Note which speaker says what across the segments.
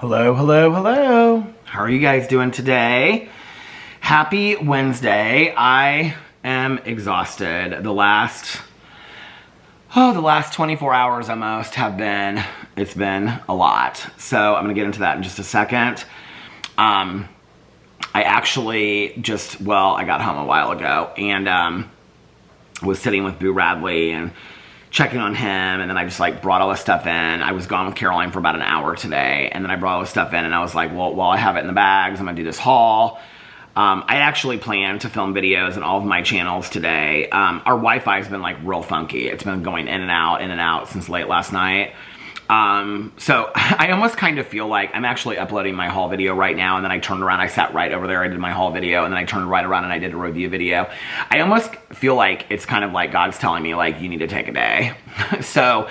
Speaker 1: Hello, hello, hello. How are you guys doing today? Happy Wednesday. I am exhausted. The last 24 hours almost it's been a lot. So I'm gonna get into that in just a second. I actually I got home a while ago and was sitting with Boo Radley and checking on him, and then I just brought all this stuff in. I was gone with Caroline for about an hour today, and then I brought all this stuff in, and I was like, well, while I have it in the bags, I'm gonna do this haul. I actually planned to film videos on all of my channels today. Our Wi-Fi has been real funky. It's been going in and out since late last night. So I almost kind of feel like I'm actually uploading my haul video right now, and then I turned around, I sat right over there, I did my haul video, and then I turned right around and I did a review video. I almost feel like it's kind of like God's telling me, you need to take a day. So,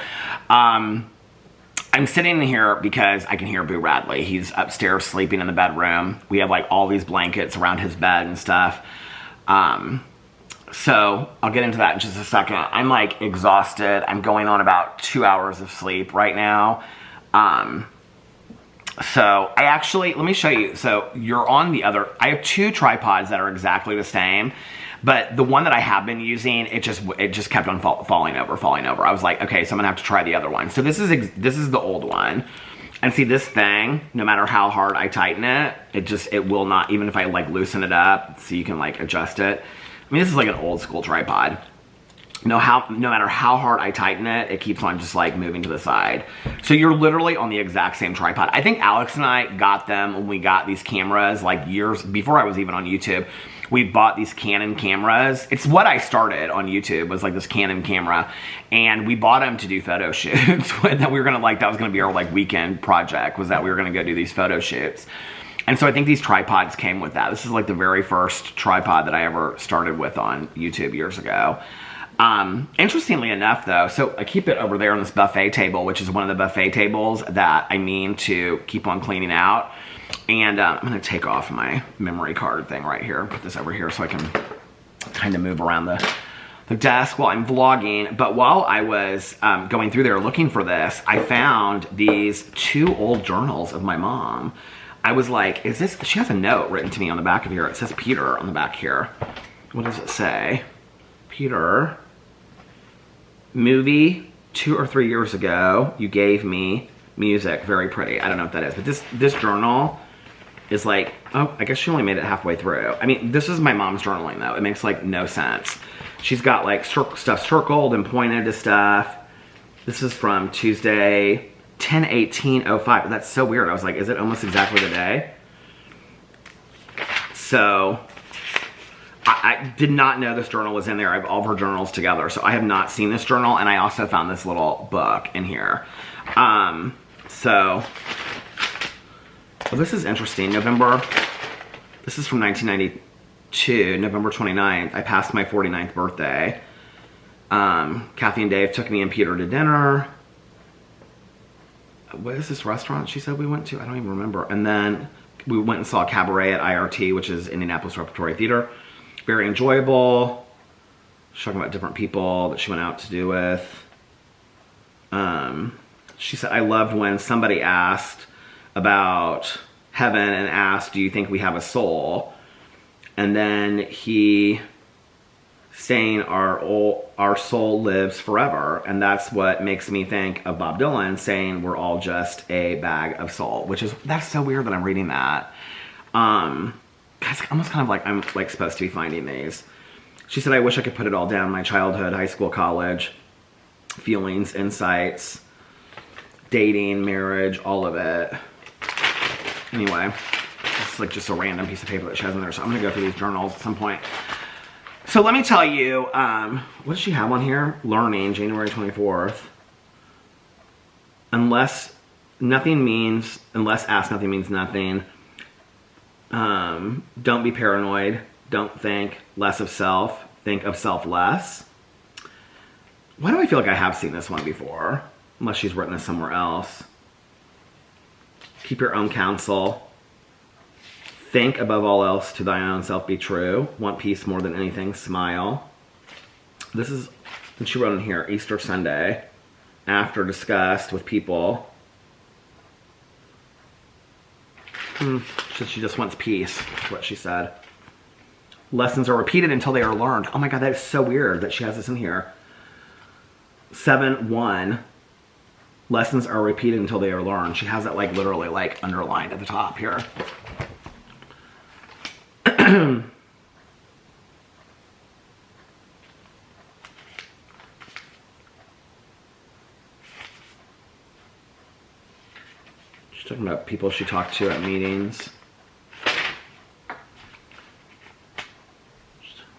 Speaker 1: I'm sitting in here because I can hear Boo Radley. He's upstairs sleeping in the bedroom. We have all these blankets around his bed and stuff. So I'll get into that in just a second. I'm exhausted. I'm going on about 2 hours of sleep right now. So let me show you. So you're on I have two tripods that are exactly the same, but the one that I have been using, it just kept on falling over. I was like, okay, so I'm gonna have to try the other one. So this is the old one. And see, this thing, no matter how hard I tighten it, it will not, even if I loosen it up so you can adjust it. I mean, this is an old school tripod. No matter how hard I tighten it, it keeps on just moving to the side. So you're literally on the exact same tripod. I think Alex and I got them when we got these cameras years before I was even on YouTube. We bought these Canon cameras. It's what I started on YouTube, was this Canon camera. And we bought them to do photo shoots. That we were gonna that was gonna be our weekend project, was that we were gonna go do these photo shoots. And so I think these tripods came with that. This is the very first tripod that I ever started with on YouTube years ago. Interestingly enough though, so I keep it over there on this buffet table, which is one of the buffet tables that I mean to keep on cleaning out. And I'm gonna take off my memory card thing right here, put this over here so I can kind of move around the desk while I'm vlogging. But while I was going through there looking for this, I found these two old journals of my mom. I was like, she has a note written to me on the back of here. It says Peter on the back here. What does it say? Peter, movie 2 or 3 years ago, you gave me music, very pretty. I don't know what that is, but this journal is oh, I guess she only made it halfway through. I mean, this is my mom's journaling though. It makes no sense. She's got stuff circled and pointed to stuff. This is from Tuesday, 10/18/05. That's so weird. I was like, is it almost exactly the day? So I did not know this journal was in there. I have all of her journals together, so I have not seen this journal, and I also found this little book in here. Well, this is interesting. This is from 1992, November 29th. I passed my 49th birthday. Kathy and Dave took me and Peter to dinner. What is this restaurant she said we went to? I don't even remember. And then we went and saw Cabaret at IRT, which is Indianapolis Repertory Theater. Very enjoyable. She's talking about different people that she went out to do with. She said, I loved when somebody asked about heaven and asked, do you think we have a soul? And then he saying our soul lives forever, and that's what makes me think of Bob Dylan saying we're all just a bag of soul, that's so weird that I'm reading that. It's almost kind of I'm supposed to be finding these. She said, I wish I could put it all down, my childhood, high school, college, feelings, insights, dating, marriage, all of it. Anyway, it's just a random piece of paper that she has in there, so I'm gonna go through these journals at some point. So let me tell you, what does she have on here? Learning, January 24th. Unless ask, nothing means nothing. Don't be paranoid. Don't think less of self. Think of self less. Why do I feel like I have seen this one before? Unless she's written this somewhere else. Keep your own counsel. Think above all else to thine own self be true. Want peace more than anything. Smile. This is, and she wrote in here, Easter Sunday. After discussed with people. She just wants peace, is what she said. Lessons are repeated until they are learned. Oh my God, that is so weird that she has this in here. 7-1. Lessons are repeated until they are learned. She has it like literally like underlined at the top here. She's talking about people she talked to at meetings.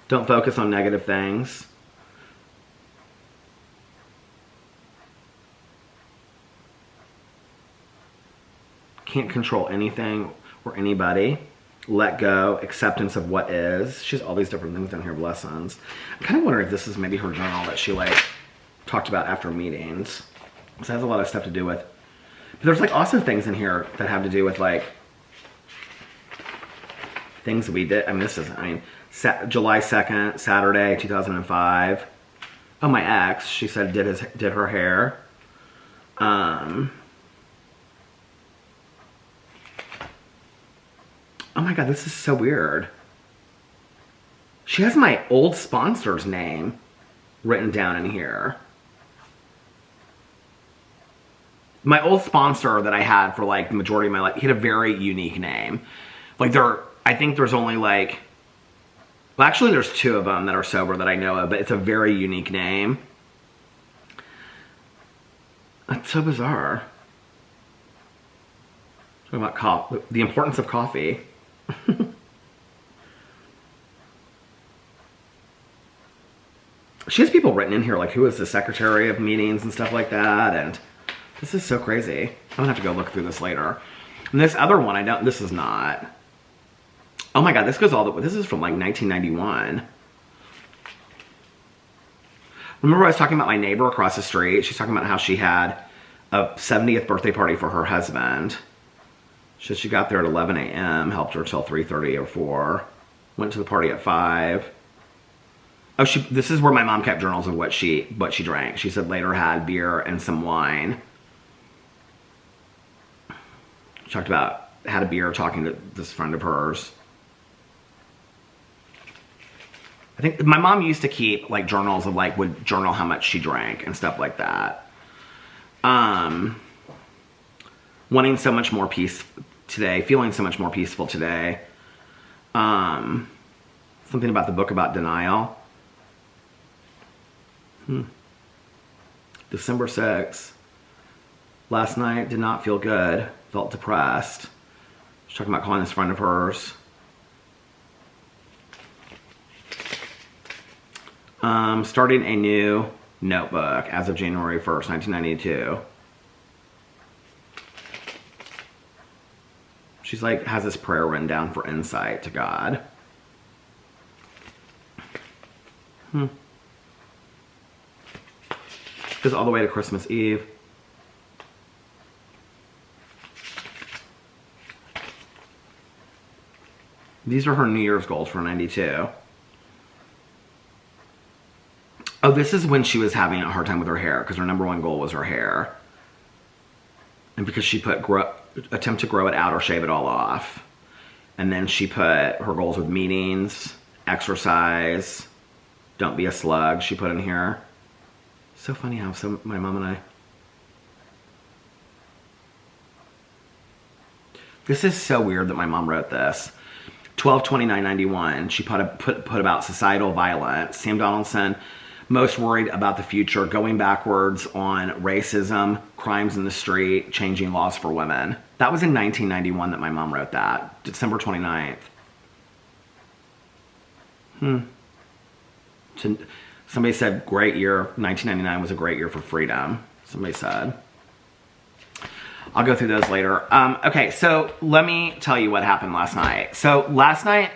Speaker 1: Don't focus on negative things. Can't control anything or anybody. Let go. Acceptance of what is. She has all these different things down here of lessons. I kind of wonder if this is maybe her journal that she like talked about after meetings. Because it has a lot of stuff to do with. But there's like also things in here that have to do with like things we did. I mean, this is, July 2nd, Saturday, 2005. Oh, my ex, she said did her hair. Oh my God, this is so weird. She has my old sponsor's name written down in here. My old sponsor that I had for like the majority of my life, he had a very unique name. Like I think there's only like, well actually there's 2 of them that are sober that I know of, but it's a very unique name. That's so bizarre. Talking about the importance of coffee. She has people written in here like who is the secretary of meetings and stuff like that, and this is so crazy. I'm gonna have to go look through this later. And this other one, this is not. Oh my God, this goes all the way, this is from like 1991. Remember I was talking about my neighbor across the street? She's talking about how she had a 70th birthday party for her husband. She got there at 11 a.m., helped her till 3:30 or 4. Went to the party at 5. Oh, this is where my mom kept journals of what she drank. She said later had beer and some wine. She talked about, had a beer talking to this friend of hers. I think my mom used to keep like journals of like, would journal how much she drank and stuff like that. Wanting so much more peace today, feeling so much more peaceful today. Something about the book about denial. December 6th. Last night did not feel good. Felt depressed. She's talking about calling this friend of hers. Starting a new notebook as of January 1st, 1992. She's like, has this prayer written down for insight to God. Goes all the way to Christmas Eve. These are her New Year's goals for 92. Oh, this is when she was having a hard time with her hair because her #1 goal was her hair. And because she put attempt to grow it out or shave it all off. And then she put her goals with meetings, exercise, don't be a slug, she put in here. So funny how my mom and I. This is so weird that my mom wrote this. 12/29/91. She put about societal violence. Sam Donaldson, most worried about the future, going backwards on racism, crimes in the street, changing laws for women. That was in 1991 that my mom wrote that. December 29th. Somebody said, great year. 1999 was a great year for freedom. Somebody said. I'll go through those later. Okay, so let me tell you what happened last night. So last night,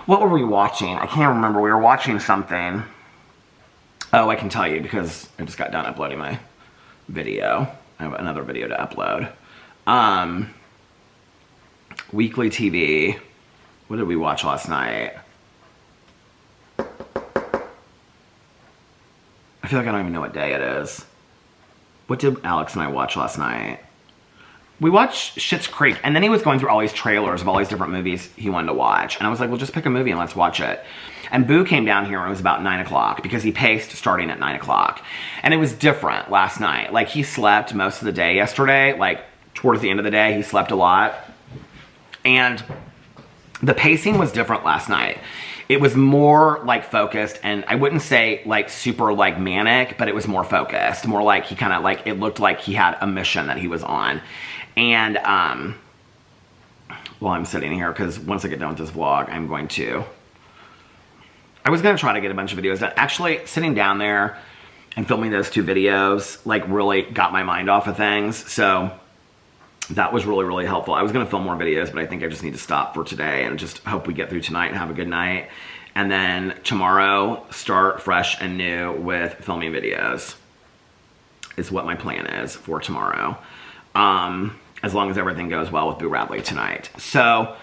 Speaker 1: what were we watching? I can't remember. We were watching something. Oh, I can tell you because I just got done uploading my video. I have another video to upload. Weekly TV. What did we watch last night? I feel like I don't even know what day it is. What did Alex and I watch last night? we watched Schitt's Creek, and then he was going through all these trailers of all these different movies he wanted to watch. And I was like, well, just pick a movie and let's watch it. And Boo came down here and it was about 9 o'clock because he paced starting at 9 o'clock. And it was different last night. Like, he slept most of the day yesterday. Like, towards the end of the day, he slept a lot. And the pacing was different last night. It was more, like, focused, and I wouldn't say, like, super, like, manic, but it was more focused. More like he kind of, like, it looked like he had a mission that he was on. And, well, I'm sitting here because once I get done with this vlog, I was going to try to get a bunch of videos done. Actually, sitting down there and filming those 2 videos, like, really got my mind off of things. So that was really, really helpful. I was going to film more videos, but I think I just need to stop for today and just hope we get through tonight and have a good night. And then tomorrow, start fresh and new with filming videos is what my plan is for tomorrow. As long as everything goes well with Boo Radley tonight. So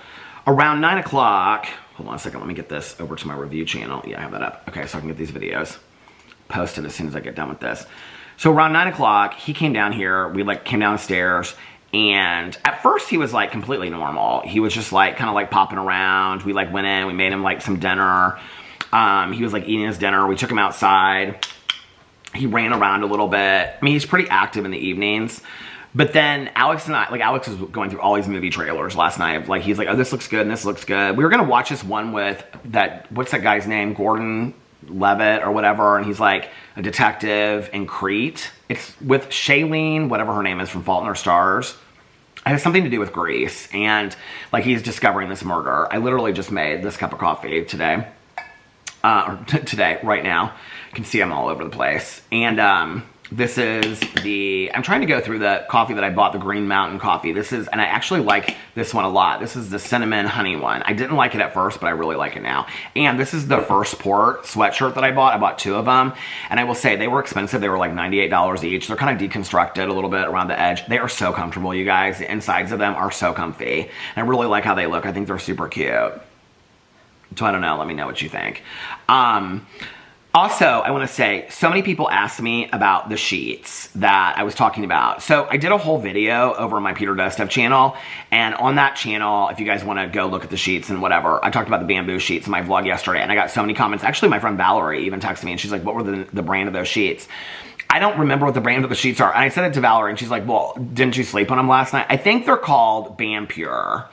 Speaker 1: around 9 o'clock, hold on a second, let me get this over to my review channel. Yeah, I have that up. Okay, so I can get these videos posted as soon as I get done with this. So around 9 o'clock, he came down here. We like came downstairs, and at first he was like completely normal. He was just like kind of like popping around. We like went in, we made him like some dinner. He was like eating his dinner. We took him outside. He ran around a little bit. I mean, he's pretty active in the evenings. But then Alex and I, like, Alex was going through all these movie trailers last night. Like, he's like, oh, this looks good and this looks good. We were going to watch this one with that, what's that guy's name? Gordon Levitt or whatever. And he's like a detective in Crete. It's with Shailene, whatever her name is, from Fault in Our Stars. It has something to do with Greece. And, like, he's discovering this murder. I literally just made this cup of coffee today. Today, right now. You can see I'm all over the place. And, this is I'm trying to go through the coffee that I bought, the Green Mountain coffee. And I actually like this one a lot. This is the cinnamon honey one. I didn't like it at first, but I really like it now. And this is the First Port sweatshirt that I bought. I bought 2 of them. And I will say they were expensive. They were like $98 each. They're kind of deconstructed a little bit around the edge. They are so comfortable, you guys. The insides of them are so comfy. And I really like how they look. I think they're super cute. So I don't know. Let me know what you think. Also, I want to say, so many people asked me about the sheets that I was talking about. So I did a whole video over on my Peter Dostev channel. And on that channel, if you guys want to go look at the sheets and whatever, I talked about the bamboo sheets in my vlog yesterday. And I got so many comments. Actually, my friend Valerie even texted me and she's like, what were the brand of those sheets? I don't remember what the brand of the sheets are. And I said it to Valerie and she's like, well, didn't you sleep on them last night? I think they're called Bam Pure.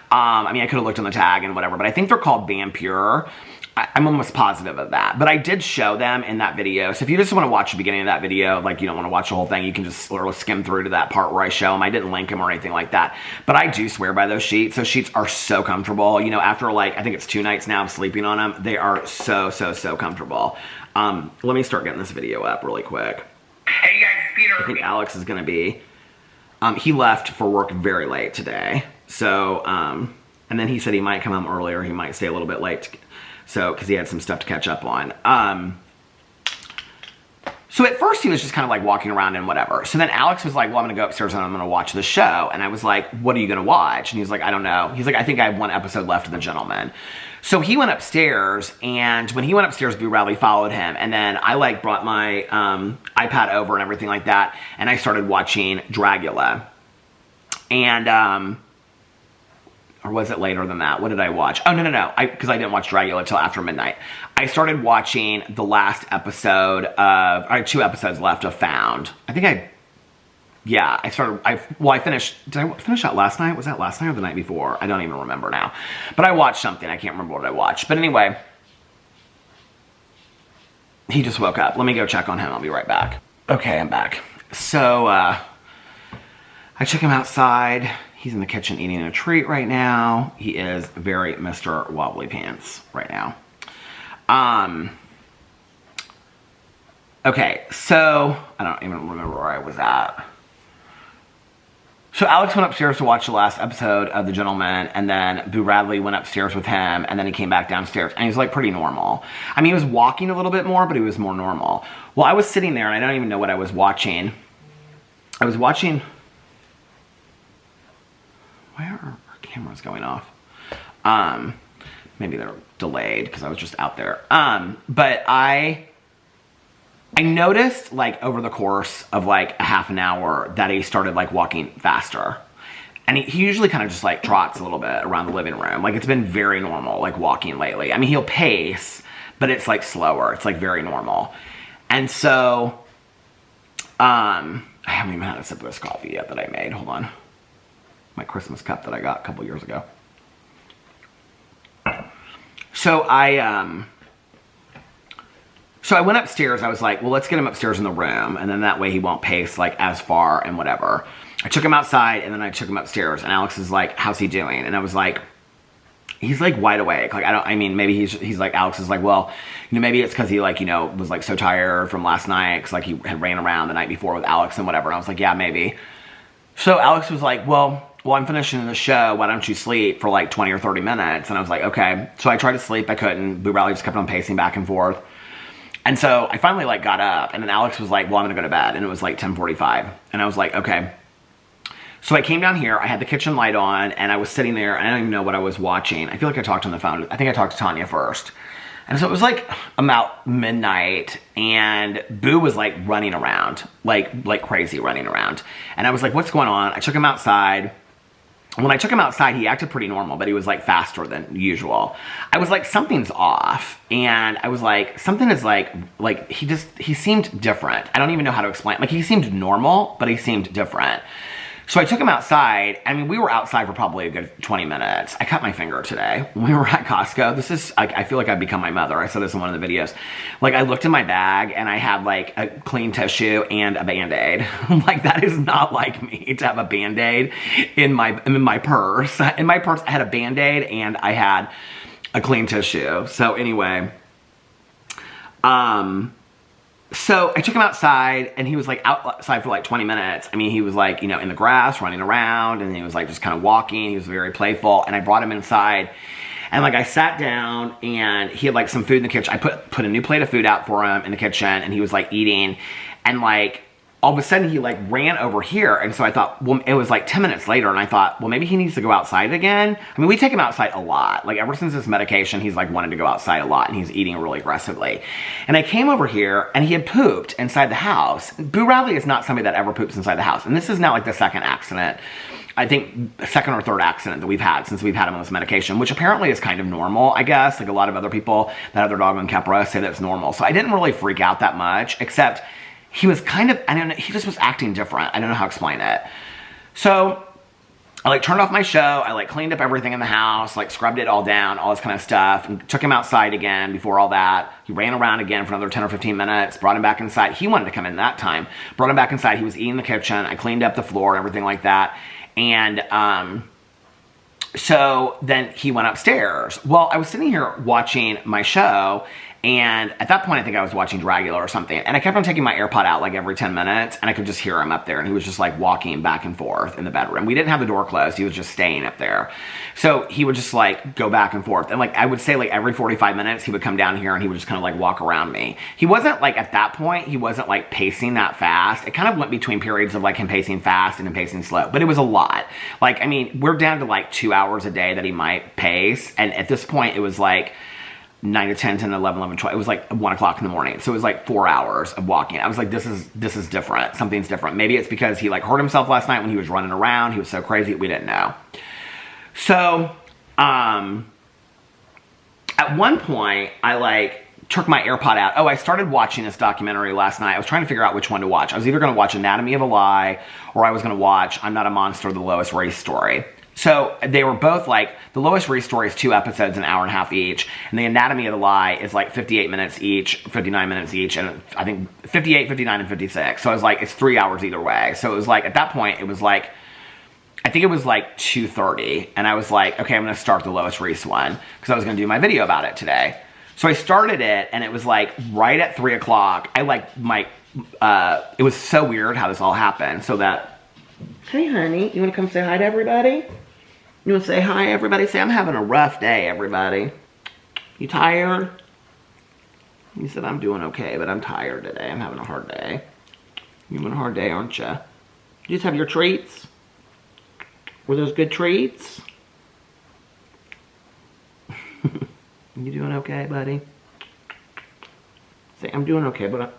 Speaker 1: I mean, I could have looked on the tag and whatever, but I think they're called Bam Pure. I'm almost positive of that, but I did show them in that video. So if you just want to watch the beginning of that video, like you don't want to watch the whole thing, you can just literally skim through to that part where I show them. I didn't link them or anything like that, but I do swear by those sheets. Those sheets are so comfortable. You know, after like, I think it's 2 nights now of sleeping on them, they are so, so, so comfortable. Let me start getting this video up really quick.
Speaker 2: Hey guys, Peter.
Speaker 1: I think Alex is going to be, he left for work very late today. So, and then he said he might come home earlier. He might stay a little bit late. So, because he had some stuff to catch up on. So at first he was just kind of like walking around and whatever. So then Alex was like, well, I'm going to go upstairs and I'm going to watch the show. And I was like, what are you going to watch? And he's like, I don't know. He's like, I think I have 1 episode left of The Gentleman. So he went upstairs, and when he went upstairs, Boo Radley followed him. And then I like brought my iPad over and everything like that. And I started watching Dragula. And, or was it later than that? What did I watch? Oh, no. Because I didn't watch Dragula until after midnight. I started watching the last episode of, I had 2 episodes left of Found. I finished, did I finish that last night? Was that last night or the night before? I don't even remember now. But I watched something. I can't remember what I watched. But anyway, he just woke up. Let me go check on him. I'll be right back. Okay, I'm back. So, I took him outside. He's in the kitchen eating a treat right now. He is very Mr. Wobbly Pants right now. Okay, so I don't even remember where I was at. So Alex went upstairs to watch the last episode of The Gentleman, and then Boo Radley went upstairs with him, and then he came back downstairs, and he's like pretty normal. I mean, he was walking a little bit more, but he was more normal. Well, I was sitting there, and I don't even know what I was watching. I was watching... Why are our cameras going off? Maybe they're delayed because I was just out there. But I noticed like over the course of like a half an hour that he started like walking faster. And he usually kind of just like trots a little bit around the living room. Like it's been very normal, like walking lately. I mean, he'll pace, but it's like slower. It's like very normal. And so, I haven't even had a sip of this coffee yet that I made. Hold on. My Christmas cup that I got a couple years ago. So I went upstairs. I was like, well, let's get him upstairs in the room. And then that way he won't pace like as far and whatever. I took him outside and then I took him upstairs and Alex is like, how's he doing? And I was like, he's like wide awake. Like, maybe he's like, Alex is like, well, you know, maybe it's cause he like, you know, was like so tired from last night. Cause like he had ran around the night before with Alex and whatever. And I was like, yeah, maybe. So Alex was like, well, I'm finishing the show. Why don't you sleep for like 20 or 30 minutes? And I was like, okay. So I tried to sleep. I couldn't. Boo Radley just kept on pacing back and forth. And so I finally like got up and then Alex was like, well, I'm gonna go to bed. And it was like 10:45. And I was like, okay. So I came down here, I had the kitchen light on, and I was sitting there, and I don't even know what I was watching. I feel like I talked on the phone. I think I talked to Tanya first. And so it was like about midnight, and Boo was like running around, like crazy running around. And I was like, what's going on? I took him outside. When I took him outside, he acted pretty normal, but he was like faster than usual. I was like, something's off. And I was like, something is like he seemed different. I don't even know how to explain. Like he seemed normal, but he seemed different. So I took him outside. I mean, we were outside for probably a good 20 minutes. I cut my finger today when we were at Costco. This is, I feel like I've become my mother. I said this in one of the videos. Like, I looked in my bag and I had like a clean tissue and a Band-Aid. Like, that is not like me to have a Band-Aid in my purse. In my purse, I had a Band-Aid and I had a clean tissue. So anyway, so I took him outside and he was like outside for like 20 minutes. I mean, he was like, you know, in the grass running around and he was like just kind of walking. He was very playful and I brought him inside and like I sat down and he had like some food in the kitchen. I put a new plate of food out for him in the kitchen and he was like eating and like all of a sudden he like ran over here. And so I thought, well, it was like 10 minutes later and I thought, well, maybe he needs to go outside again. I mean, we take him outside a lot. Like ever since this medication, he's like wanted to go outside a lot and he's eating really aggressively. And I came over here and he had pooped inside the house. Boo Radley is not somebody that ever poops inside the house. And this is now like the second accident, I think second or third accident that we've had since we've had him on this medication, which apparently is kind of normal, I guess. Like a lot of other people that have their dog on Keppra say that's normal. So I didn't really freak out that much, except he was kind of, I don't know, he just was acting different. I don't know how to explain it. So I like turned off my show. I like cleaned up everything in the house, like scrubbed it all down, all this kind of stuff, and took him outside again before all that. He ran around again for another 10 or 15 minutes, brought him back inside. He wanted to come in that time. Brought him back inside. He was eating in the kitchen. I cleaned up the floor and everything like that. And so then he went upstairs. Well, I was sitting here watching my show, and at that point, I think I was watching Dragula or something. And I kept on taking my AirPod out like every 10 minutes, and I could just hear him up there. And he was just like walking back and forth in the bedroom. We didn't have the door closed. He was just staying up there. So he would just like go back and forth. And like I would say like every 45 minutes, he would come down here and he would just kind of like walk around me. He wasn't like at that point, he wasn't like pacing that fast. It kind of went between periods of like him pacing fast and him pacing slow. But it was a lot. Like, I mean, we're down to like 2 hours a day that he might pace. And at this point, it was like 9 to 10, 10 to 11, 11, 12. It was like 1 o'clock in the morning. So it was like 4 hours of walking. I was like, this is different. Something's different. Maybe it's because he like hurt himself last night when he was running around. He was so crazy. We didn't know. So, at one point, I like took my AirPod out. Oh, I started watching this documentary last night. I was trying to figure out which one to watch. I was either going to watch Anatomy of a Lie or I was going to watch I'm Not a Monster, the Lois Race story. So they were both like, the Lois Race story is 2 episodes, an hour and a half each. And the Anatomy of the Lie is like 58 minutes each, 59 minutes each. And I think 58, 59, and 56. So I was like, it's 3 hours either way. So it was like, at that point, it was like, I think it was like 2:30. And I was like, okay, I'm going to start the Lois Race one because I was going to do my video about it today. So I started it and it was like right at 3 o'clock. I like it was so weird how this all happened. So that, hey honey, you want to come say hi to everybody? You want to say hi, everybody? Say, I'm having a rough day, everybody. You tired? You said, I'm doing okay, but I'm tired today. I'm having a hard day. You're having a hard day, aren't you? You just have your treats? Were those good treats? You doing okay, buddy? Say, I'm doing okay, but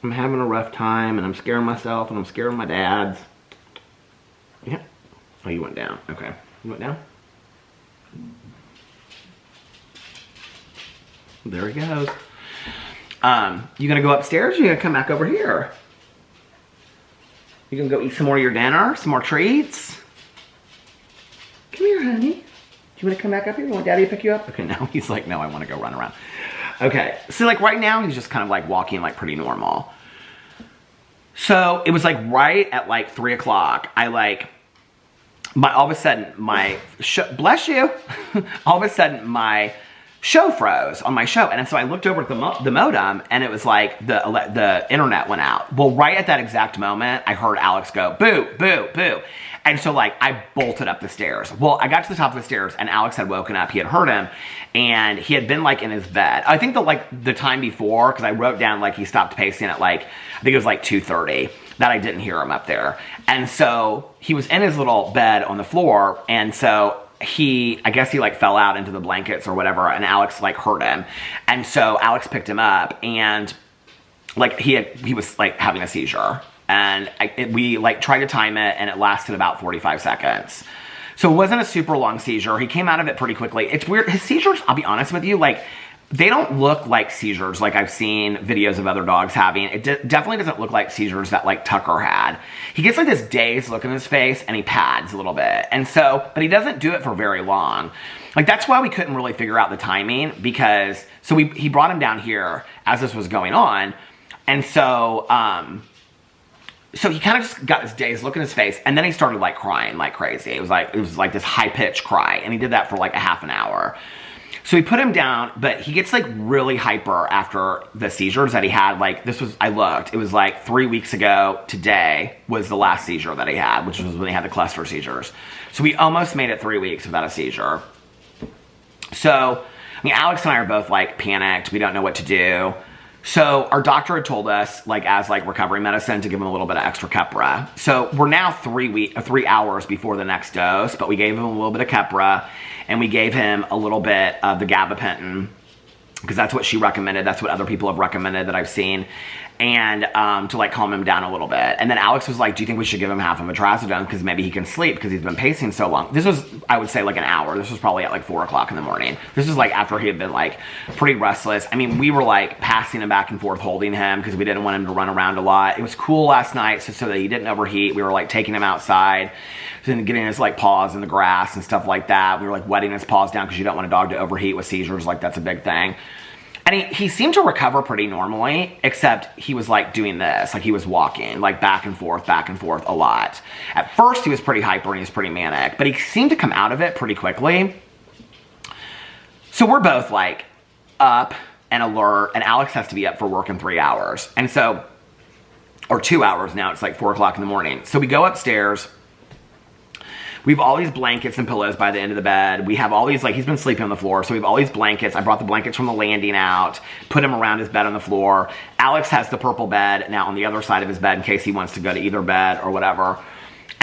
Speaker 1: I'm having a rough time, and I'm scaring myself, and I'm scaring my dads. Yeah. Oh, you went down. Okay. You went down? There he goes. You gonna go upstairs or you gonna come back over here? You gonna go eat some more of your dinner? Some more treats? Come here, honey. Do you wanna come back up here? You want Daddy to pick you up? Okay, no, he's like, no, I wanna go run around. Okay, so like right now, he's just kind of like walking like pretty normal. So it was like right at like 3 o'clock, I like, all of a sudden my, bless you, all of a sudden my show froze on my show. And so I looked over at the modem and it was like the internet went out. Well, right at that exact moment, I heard Alex go, boo, boo, boo. And so like I bolted up the stairs. Well, I got to the top of the stairs and Alex had woken up. He had heard him and he had been like in his bed. I think the time before, because I wrote down like he stopped pacing at like, I think it was like 2:30, that I didn't hear him up there. And so he was in his little bed on the floor. And so I guess he like fell out into the blankets or whatever, and Alex like hurt him. And so Alex picked him up and like he was like having a seizure. And we like tried to time it and it lasted about 45 seconds. So it wasn't a super long seizure. He came out of it pretty quickly. It's weird. His seizures, I'll be honest with you, like they don't look like seizures like I've seen videos of other dogs having. It definitely doesn't look like seizures that like Tucker had. He gets like this dazed look in his face and he pads a little bit. And so, but he doesn't do it for very long. Like that's why we couldn't really figure out the timing because, so he brought him down here as this was going on. And so, so he kind of just got this dazed look in his face and then he started like crying like crazy. It was like this high pitched cry and he did that for like a half an hour. So we put him down, but he gets like really hyper after the seizures that he had. Like I looked, it was like 3 weeks ago today was the last seizure that he had, which was when he had the cluster seizures. So we almost made it 3 weeks without a seizure. So, I mean, Alex and I are both like panicked. We don't know what to do. So our doctor had told us like as like recovery medicine to give him a little bit of extra Keppra. So we're now 3 hours before the next dose, but we gave him a little bit of Keppra and we gave him a little bit of the gabapentin because that's what she recommended. That's what other people have recommended that I've seen. And to like calm him down a little bit. And then Alex was like, do you think we should give him half of a trazodone because maybe he can sleep because he's been pacing so long. This was, I would say like an hour. This was probably at like 4 o'clock in the morning. This was like after he had been like pretty restless. I mean, we were like passing him back and forth, holding him because we didn't want him to run around a lot. It was cool last night so that he didn't overheat. We were like taking him outside and getting his like paws in the grass and stuff like that. We were like wetting his paws down because you don't want a dog to overheat with seizures. Like that's a big thing. And he seemed to recover pretty normally, except he was like doing this, like he was walking like back and forth a lot. At first he was pretty hyper and he was pretty manic, but he seemed to come out of it pretty quickly. So we're both like up and alert, and Alex has to be up for work in 3 hours. And so, or 2 hours now, it's like 4 o'clock in the morning. So we go upstairs. We have all these blankets and pillows by the end of the bed. We have all these, like, he's been sleeping on the floor, so we have all these blankets. I brought the blankets from the landing out, put him around his bed on the floor. Alex has the purple bed now on the other side of his bed in case he wants to go to either bed or whatever.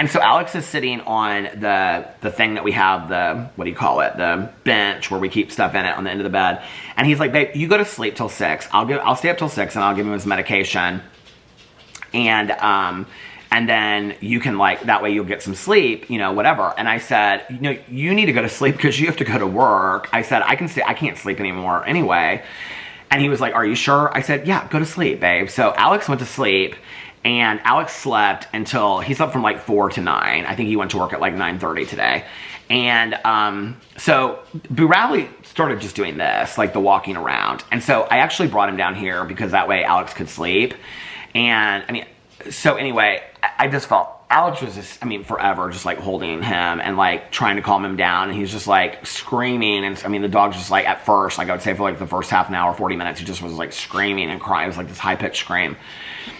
Speaker 1: And so Alex is sitting on the thing that we have, the, what do you call it, the bench where we keep stuff in it on the end of the bed. And he's like, babe, you go to sleep till 6. I'll stay up till 6 and I'll give him his medication. And then you can like, that way you'll get some sleep, you know, whatever. And I said, you know, you need to go to sleep because you have to go to work. I said, I can't sleep anymore anyway. And he was like, are you sure? I said, yeah, go to sleep, babe. So Alex went to sleep and Alex slept until, he slept from like 4 to 9. I think he went to work at like 9:30 today. And so Boo Radley started just doing this, like the walking around. And so I actually brought him down here because that way Alex could sleep. And I mean, so anyway, I just felt Alex was just, I mean, forever just like holding him and like trying to calm him down. And he's just like screaming. And I mean, the dog just like at first, like I would say for like the first half an hour, 40 minutes, he just was like screaming and crying. It was like this high pitched scream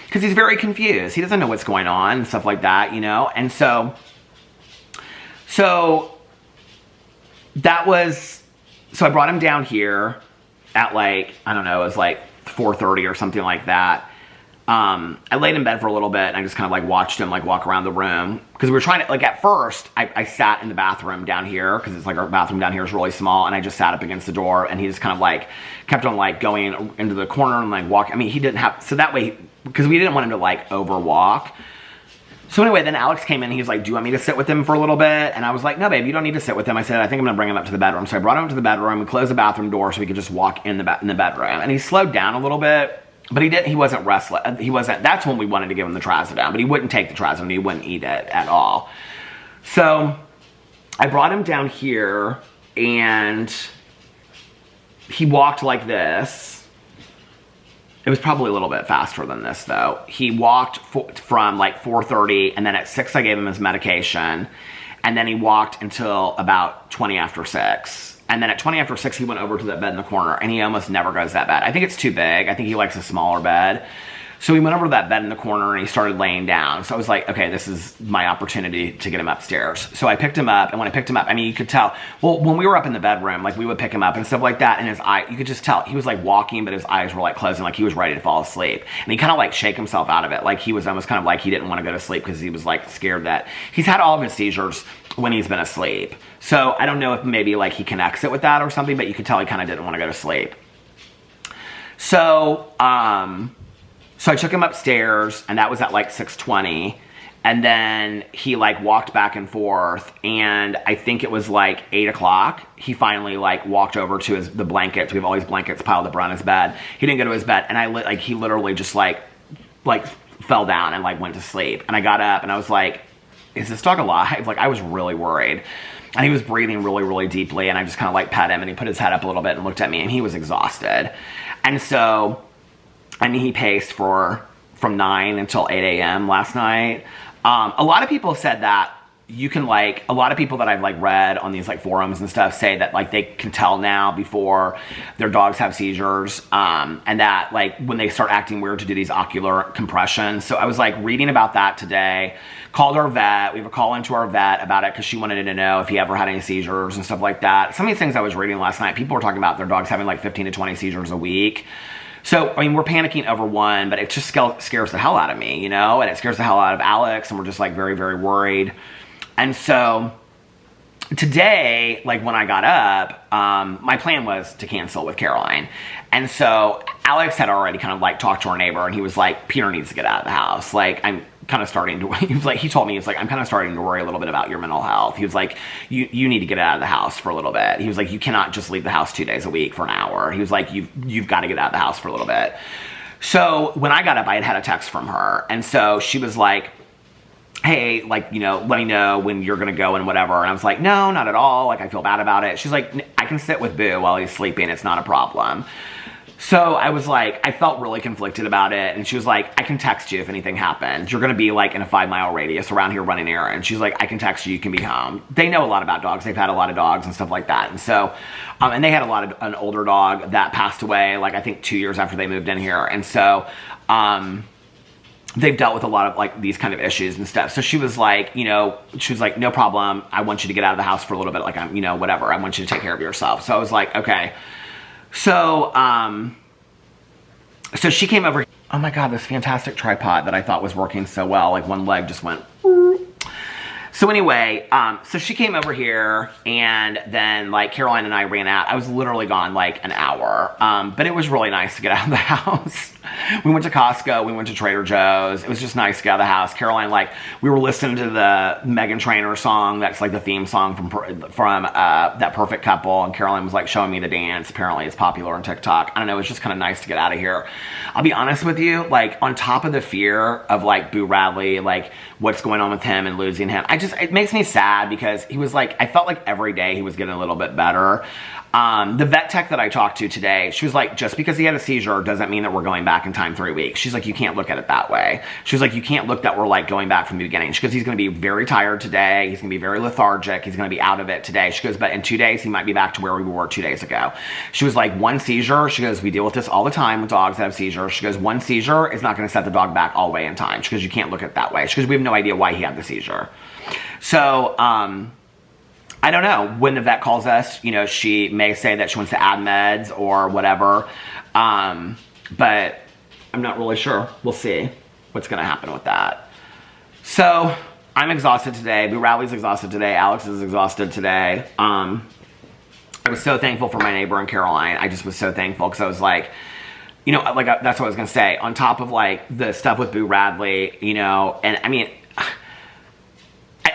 Speaker 1: because he's very confused. He doesn't know what's going on and stuff like that, you know? And so that was, so I brought him down here at like, I don't know, it was like 4:30 or something like that. I laid in bed for a little bit and I just kind of like watched him like walk around the room because we were trying to, like at first I sat in the bathroom down here because it's like our bathroom down here is really small, and I just sat up against the door and he just kind of like kept on like going into the corner and like walk. I mean, he didn't have, so that way, because we didn't want him to like overwalk. So anyway, then Alex came in. He was like, do you want me to sit with him for a little bit? And I was like, no, babe, you don't need to sit with him. I said, I think I'm going to bring him up to the bedroom. So I brought him to the bedroom. We closed the bathroom door so we could just walk in the bedroom. And he slowed down a little bit, but he wasn't restless. That's when we wanted to give him the trazodone, but he wouldn't take the trazodone. He wouldn't eat it at all. So I brought him down here, and he walked like this. It was probably a little bit faster than this, though. He walked from like 4:30, and then at 6 I gave him his medication, and then he walked until about 20 after 6. And then at 20 after 6, he went over to that bed in the corner, and he almost never goes to that bed. I think it's too big. I think he likes a smaller bed. So he went over to that bed in the corner, and he started laying down. So I was like, okay, this is my opportunity to get him upstairs. So I picked him up, and when I picked him up, I mean, you could tell, well, when we were up in the bedroom, like, we would pick him up and stuff like that, and his eye, you could just tell, he was, like, walking, but his eyes were, like, closing, like he was ready to fall asleep. And he kind of, like, shake himself out of it, like he was almost kind of like he didn't want to go to sleep because he was, like, scared that, he's had all of his seizures when he's been asleep. So I don't know if maybe, like, he connects it with that or something, but you could tell he kind of didn't want to go to sleep. So I took him upstairs, and that was at like 6:20, and then he like walked back and forth, and I think it was like 8 o'clock. He finally like walked over to the blankets. We have all these blankets piled up around his bed. He didn't go to his bed, and he literally just like fell down and like went to sleep. And I got up, and I was like, is this dog alive? Like, I was really worried. And he was breathing really, really deeply, and I just kind of like pet him, and he put his head up a little bit and looked at me, and he was exhausted. And so, I mean, he paced from 9 until 8 a.m. last night. A lot of people said that you can like, a lot of people that I've like read on these like forums and stuff say that like they can tell now before their dogs have seizures, and that like when they start acting weird to do these ocular compressions. So I was like reading about that today, called our vet. We have a call into our vet about it because she wanted to know if he ever had any seizures and stuff like that. Some of these things I was reading last night, people were talking about their dogs having like 15 to 20 seizures a week. So, I mean, we're panicking over one, but it just scares the hell out of me, you know? And it scares the hell out of Alex, and we're just, like, very, very worried. And so, today, like, when I got up, my plan was to cancel with Caroline. And so, Alex had already kind of, like, talked to our neighbor, and he was like, Peter needs to get out of the house. Like, I'm kind of starting to, he told me, he was like, I'm kind of starting to worry a little bit about your mental health. He was like, you need to get out of the house for a little bit. He was like, you cannot just leave the house 2 days a week for an hour. He was like, you've got to get out of the house for a little bit. So when I got up, I had a text from her. And so she was like, hey, like, you know, let me know when you're going to go and whatever. And I was like, no, not at all. Like, I feel bad about it. She's like, I can sit with Boo while he's sleeping. It's not a problem. So I was like, I felt really conflicted about it. And she was like, I can text you if anything happens. You're going to be like in a 5-mile radius around here running errands. She's like, I can text you. You can be home. They know a lot about dogs. They've had a lot of dogs and stuff like that. And so, and they had an older dog that passed away, like I think 2 years after they moved in here. And so, they've dealt with a lot of like these kind of issues and stuff. So she was like, you know, no problem. I want you to get out of the house for a little bit. Like, I'm, you know, whatever. I want you to take care of yourself. So I was like, okay. So, so she came over. Oh my God, this fantastic tripod that I thought was working so well. Like one leg just went. So anyway, so she came over here, and then like Caroline and I ran out. I was literally gone like an hour, but it was really nice to get out of the house. We went to Costco, we went to Trader Joe's. It was just nice to get out of the house. Caroline, like, we were listening to the Meghan Trainor song. That's like the theme song from That Perfect Couple. And Caroline was like showing me the dance. Apparently it's popular on TikTok. I don't know, it was just kind of nice to get out of here. I'll be honest with you, like on top of the fear of like Boo Radley, like what's going on with him and losing him, it makes me sad because he was like, I felt like every day he was getting a little bit better. The vet tech that I talked to today, she was like, just because he had a seizure doesn't mean that we're going back in time 3 weeks. She's like, you can't look at it that way. She was like, you can't look that we're like going back from the beginning. She goes, he's going to be very tired today. He's going to be very lethargic. He's going to be out of it today. She goes, but in 2 days, he might be back to where we were 2 days ago. She was like, one seizure. She goes, we deal with this all the time with dogs that have seizures. She goes, one seizure is not going to set the dog back all the way in time. She goes, you can't look at it that way. She goes, we have no idea why he had the seizure. So, I don't know. When the vet calls us, you know, she may say that she wants to add meds or whatever. But I'm not really sure. We'll see what's going to happen with that. So I'm exhausted today. Boo Radley's exhausted today. Alex is exhausted today. I was so thankful for my neighbor and Caroline. I just was so thankful because I was like, you know, like that's what I was going to say. On top of like the stuff with Boo Radley, you know, and I mean,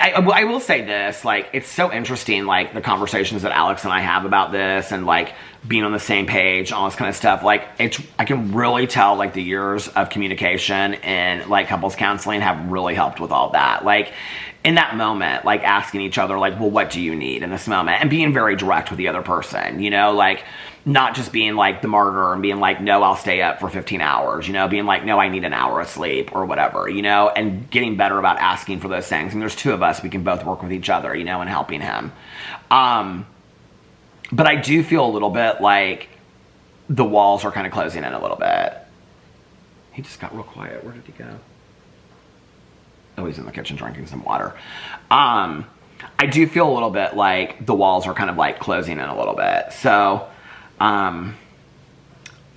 Speaker 1: I will say this, like, it's so interesting, like, the conversations that Alex and I have about this and, like, being on the same page, all this kind of stuff. Like, I can really tell, like, the years of communication and, like, couples counseling have really helped with all that. Like, in that moment, like, asking each other, like, well, what do you need in this moment? And being very direct with the other person, you know, like, not just being like the martyr and being like, no, I'll stay up for 15 hours, you know, being like, no, I need an hour of sleep or whatever, you know, and getting better about asking for those things. And there's two of us, we can both work with each other, you know, and helping him. But I do feel a little bit like the walls are kind of closing in a little bit. He just got real quiet. Where did he go? Oh, he's in the kitchen drinking some water. I do feel a little bit like the walls are kind of like closing in a little bit. So, I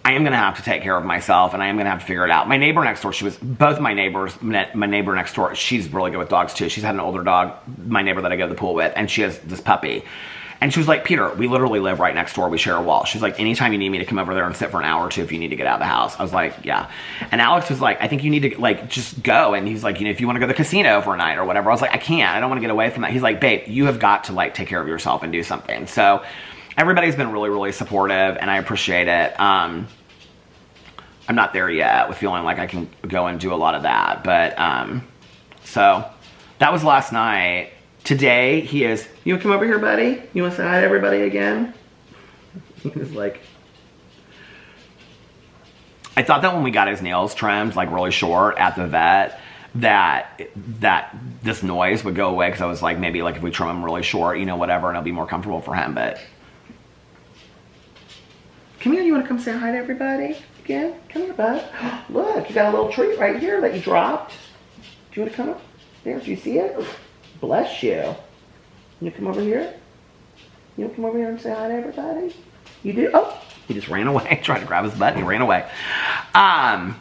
Speaker 1: am going to have to take care of myself, and I am going to have to figure it out. My neighbor next door, both my neighbors, my neighbor next door, she's really good with dogs too. She's had an older dog, my neighbor that I go to the pool with, and she has this puppy. And she was like, Peter, we literally live right next door. We share a wall. She's like, anytime you need me to come over there and sit for an hour or two if you need to get out of the house. I was like, yeah. And Alex was like, I think you need to, like, just go. And he's like, you know, if you want to go to the casino for a night or whatever. I was like, I can't. I don't want to get away from that. He's like, babe, you have got to, like, take care of yourself and do something. So everybody's been really, really supportive, and I appreciate it. I'm not there yet with feeling like I can go and do a lot of that. But, so that was last night. Today, he is, you want to come over here, buddy? You want to say hi to everybody again? He was like, I thought that when we got his nails trimmed, like really short at the vet, that this noise would go away, because I was like, maybe like if we trim him really short, you know, whatever, and it'll be more comfortable for him. But come here, you want to come say hi to everybody again? Come here, bud. Look, you got a little treat right here that you dropped. Do you want to come up there? Do you see it? Bless you. You come over here? You want to come over here and say hi to everybody? You do? Oh, he just ran away. Tried to grab his butt and he ran away. I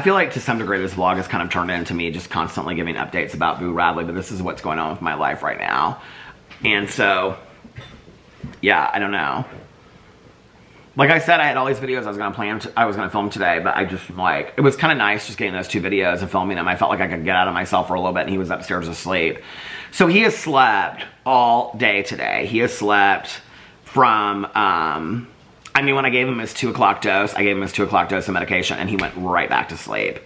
Speaker 1: feel like to some degree this vlog has kind of turned into me just constantly giving updates about Boo Radley, but this is what's going on with my life right now. And so, yeah, I don't know. Like I said, I had all these videos I was going to film today, but I just, like, it was kind of nice just getting those two videos and filming them. I felt like I could get out of myself for a little bit, and he was upstairs asleep. So he has slept all day today. He has slept from, I mean, when I gave him his 2 o'clock dose, I gave him his 2 o'clock dose of medication, and he went right back to sleep.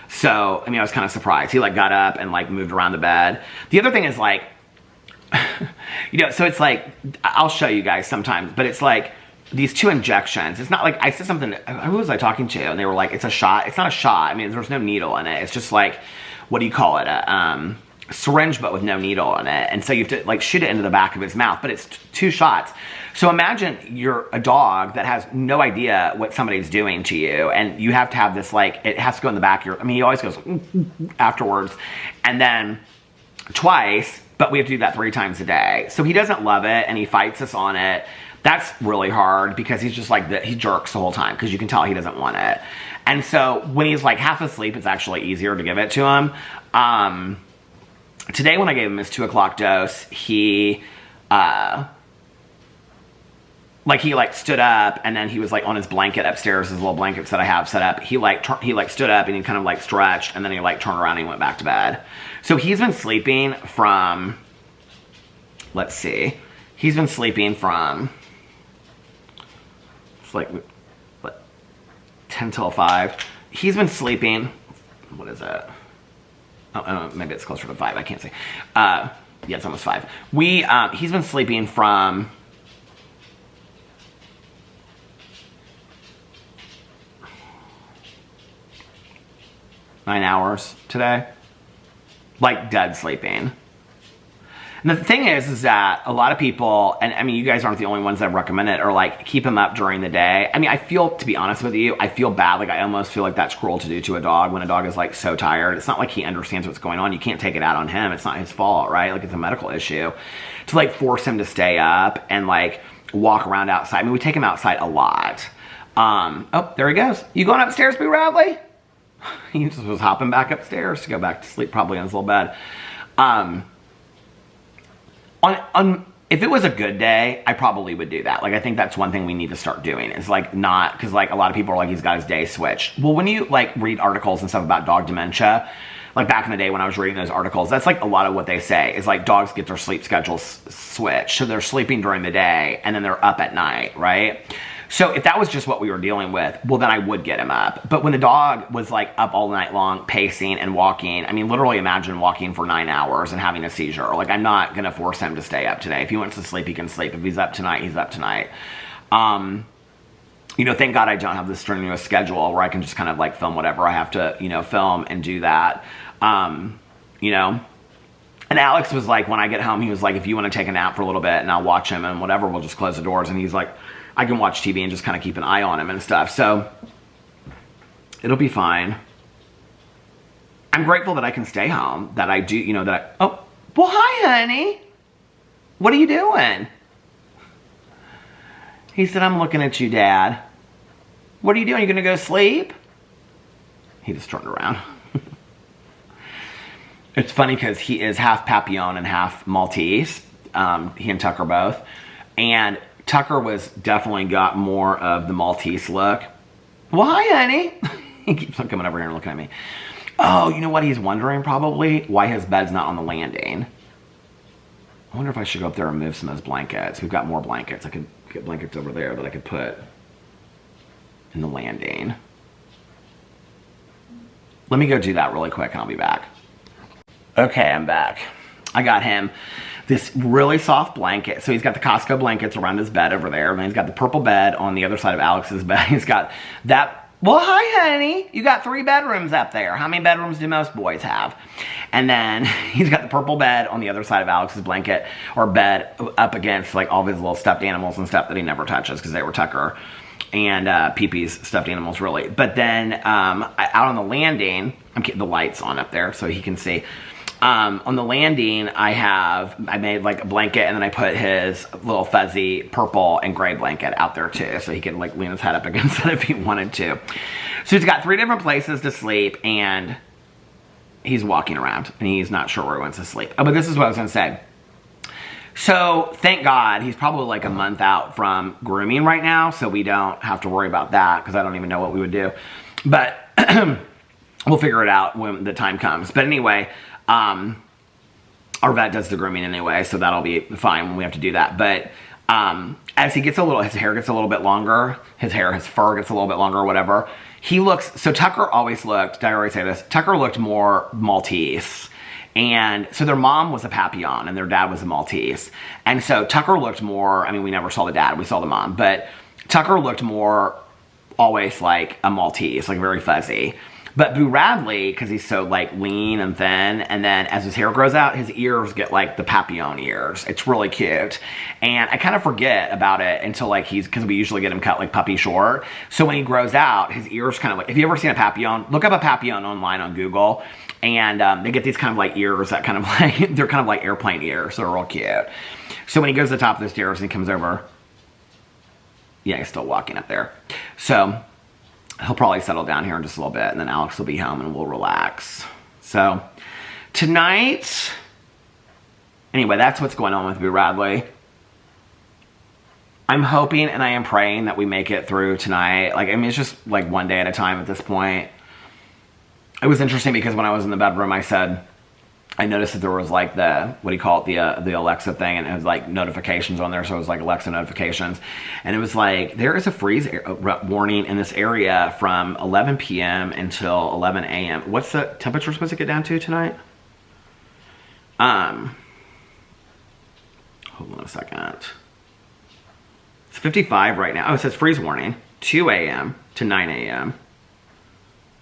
Speaker 1: So, I mean, I was kind of surprised. He, like, got up and, like, moved around the bed. The other thing is, like, you know, so it's like, I'll show you guys sometimes, but it's like, these 2 injections, it's not like, I said something, who was I talking to? And they were like, it's a shot. It's not a shot. I mean, there's no needle in it. It's just like, what do you call it? A syringe, but with no needle in it. And so you have to, like, shoot it into the back of his mouth, but it's 2 shots. So imagine you're a dog that has no idea what somebody's doing to you, and you have to have this, like, it has to go in the back of your, I mean, he always goes afterwards, and then twice, but we have to do that 3 times a day. So he doesn't love it, and he fights us on it. That's really hard, because he's just like, he jerks the whole time, because you can tell he doesn't want it. And so when he's like half asleep, it's actually easier to give it to him. Today when I gave him his 2 o'clock dose, he stood up, and then he was like on his blanket upstairs, his little blankets that I have set up. He stood up, and he kind of like stretched, and then he like turned around and he went back to bed. So he's been sleeping from, let's see, he's been sleeping from, it's like, what, 10 till 5. He's been sleeping, what is it? Oh, maybe it's closer to 5, I can't say. Yeah, it's almost 5. He's been sleeping from 9 hours today. Like, dead sleeping. And the thing is that a lot of people, and I mean, you guys aren't the only ones that recommend it, or like keep him up during the day. I mean, I feel, to be honest with you, I feel bad. Like, I almost feel like that's cruel to do to a dog when a dog is like so tired. It's not like he understands what's going on. You can't take it out on him. It's not his fault, right? Like, it's a medical issue. To like force him to stay up and like walk around outside. I mean, we take him outside a lot. Oh, there he goes. You going upstairs, Boo Radley? He just was hopping back upstairs to go back to sleep, probably on his little bed. if it was a good day, I probably would do that. Like, I think that's one thing we need to start doing is like not, because like a lot of people are like, he's got his day switched. Well, when you like read articles and stuff about dog dementia, like back in the day when I was reading those articles, that's like a lot of what they say is like dogs get their sleep schedules switched. So they're sleeping during the day and then they're up at night, right? So if that was just what we were dealing with, well, then I would get him up. But when the dog was like up all night long, pacing and walking, I mean, literally imagine walking for 9 hours and having a seizure. Like, I'm not going to force him to stay up today. If he wants to sleep, he can sleep. If he's up tonight, he's up tonight. You know, thank God I don't have this strenuous schedule where I can just kind of like film whatever I have to, you know, film and do that. You know, and Alex was like, when I get home, he was like, if you want to take a nap for a little bit and I'll watch him and whatever, we'll just close the doors. And he's like, I can watch TV and just kind of keep an eye on him and stuff. So it'll be fine. I'm grateful that I can stay home, that I do, you know, that I, oh, well, hi, honey. What are you doing? He said, I'm looking at you, Dad. What are you doing? You gonna go sleep? He just turned around. It's funny because he is half Papillon and half Maltese. He and Tucker both. And Tucker was definitely got more of the Maltese look. Well, hi, honey. He keeps on coming over here and looking at me. Oh, you know what he's wondering probably? Why his bed's not on the landing. I wonder if I should go up there and move some of those blankets. We've got more blankets. I could get blankets over there that I could put in the landing. Let me go do that really quick and I'll be back. Okay, I'm back. I got him this really soft blanket. So he's got the Costco blankets around his bed over there. And then he's got the purple bed on the other side of Alex's bed. He's got that. Well, hi, honey. You got 3 bedrooms up there. How many bedrooms do most boys have? And then he's got the purple bed on the other side of Alex's blanket or bed up against like all of his little stuffed animals and stuff that he never touches because they were Tucker and Pee-Pee's stuffed animals, really. But then out on the landing, I'm getting the lights on up there so he can see. On the landing, I made like a blanket and then I put his little fuzzy purple and gray blanket out there too. So he could like lean his head up against it if he wanted to. So he's got 3 different places to sleep and he's walking around and he's not sure where he wants to sleep. Oh, but this is what I was going to say. So thank God he's probably like a month out from grooming right now. So we don't have to worry about that because I don't even know what we would do. But we'll figure it out when the time comes. But anyway, our vet does the grooming anyway, so that'll be fine when we have to do that. But as he gets his hair gets a little bit longer, his fur gets a little bit longer or whatever, he looks, so Tucker always looked, did I already say this? Tucker looked more Maltese. And so their mom was a Papillon and their dad was a Maltese. And so Tucker looked more, I mean, we never saw the dad, we saw the mom, but Tucker looked more always like a Maltese, like very fuzzy. But Boo Radley, because he's so like lean and thin, and then as his hair grows out, his ears get like the Papillon ears. It's really cute. And I kind of forget about it until like because we usually get him cut like puppy short. So when he grows out, his ears kind of like, if you ever seen a Papillon, look up a Papillon online on Google. And they get these kind of like ears that kind of like, they're kind of like airplane ears. So they're real cute. So when he goes to the top of the stairs and he comes over, yeah, he's still walking up there. So he'll probably settle down here in just a little bit and then Alex will be home and we'll relax. So tonight, anyway, that's what's going on with Boo Radley. I'm hoping and I am praying that we make it through tonight. Like, I mean, it's just like one day at a time at this point. It was interesting because when I was in the bedroom, I noticed that there was like the, what do you call it, the Alexa thing, and it was like notifications on there, so it was like Alexa notifications, and it was like, there is a freeze warning in this area from 11 p.m. until 11 a.m. What's the temperature supposed to get down to tonight? Hold on a second. It's 55 right now. Oh, it says freeze warning, 2 a.m. to 9 a.m.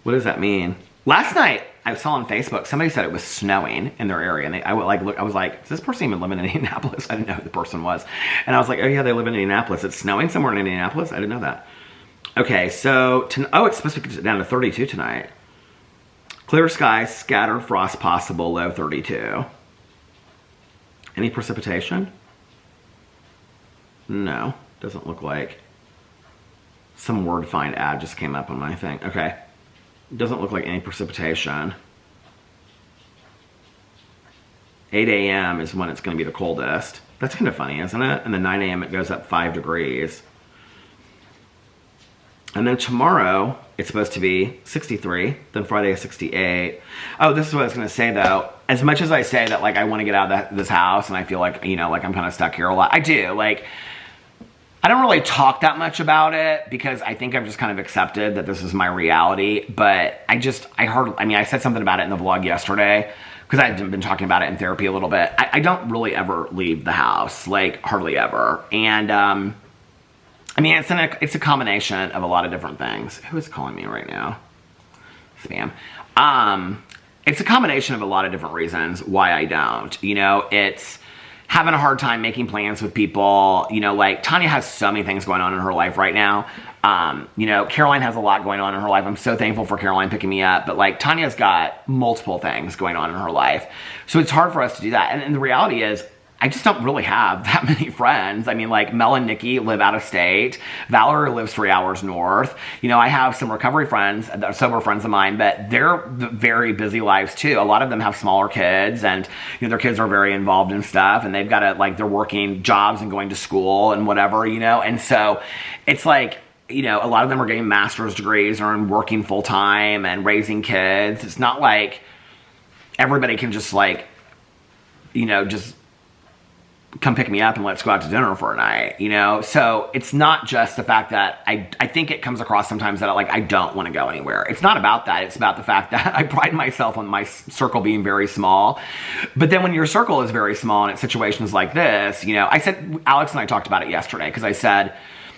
Speaker 1: What does that mean? Last night, I saw on Facebook, somebody said it was snowing in their area. And I was like, does this person even live in Indianapolis? I didn't know who the person was. And I was like, oh yeah, they live in Indianapolis. It's snowing somewhere in Indianapolis? I didn't know that. Okay, so, it's supposed to get down to 32 tonight. Clear skies, scattered frost possible, low 32. Any precipitation? No, doesn't look like. Some word find ad just came up on my thing. Okay. Doesn't look like any precipitation. 8 a.m. is when it's going to be the coldest. That's kind of funny, isn't it? And then 9 a.m. it goes up 5 degrees. And then tomorrow, it's supposed to be 63. Then Friday is 68. Oh, this is what I was going to say, though. As much as I say that, like, I want to get out of this house and I feel like, you know, like I'm kind of stuck here a lot. I do. Like, I don't really talk that much about it because I think I've just kind of accepted that this is my reality. But I said something about it in the vlog yesterday because I had been talking about it in therapy a little bit. I don't really ever leave the house, like, hardly ever. And, I mean, it's a combination of a lot of different things. Who is calling me right now? Spam. It's a combination of a lot of different reasons why I don't. You know, it's having a hard time making plans with people. You know, like, Tanya has so many things going on in her life right now. You know, Caroline has a lot going on in her life. I'm so thankful for Caroline picking me up. But, like, Tanya's got multiple things going on in her life. So it's hard for us to do that. And the reality is, I just don't really have that many friends. I mean, like, Mel and Nikki live out of state. Valerie lives 3 hours north. You know, I have some recovery friends, sober friends of mine, but they're very busy lives too. A lot of them have smaller kids and, you know, their kids are very involved in stuff and they've got to, like, they're working jobs and going to school and whatever, you know? And so it's like, you know, a lot of them are getting master's degrees or working full time and raising kids. It's not like everybody can just, like, you know, just come pick me up and let's go out to dinner for a night, you know? So it's not just the fact that I think it comes across sometimes that, like, I don't want to go anywhere. It's not about that. It's about the fact that I pride myself on my circle being very small. But then when your circle is very small and it's situations like this, you know, I said, Alex and I talked about it yesterday because I said,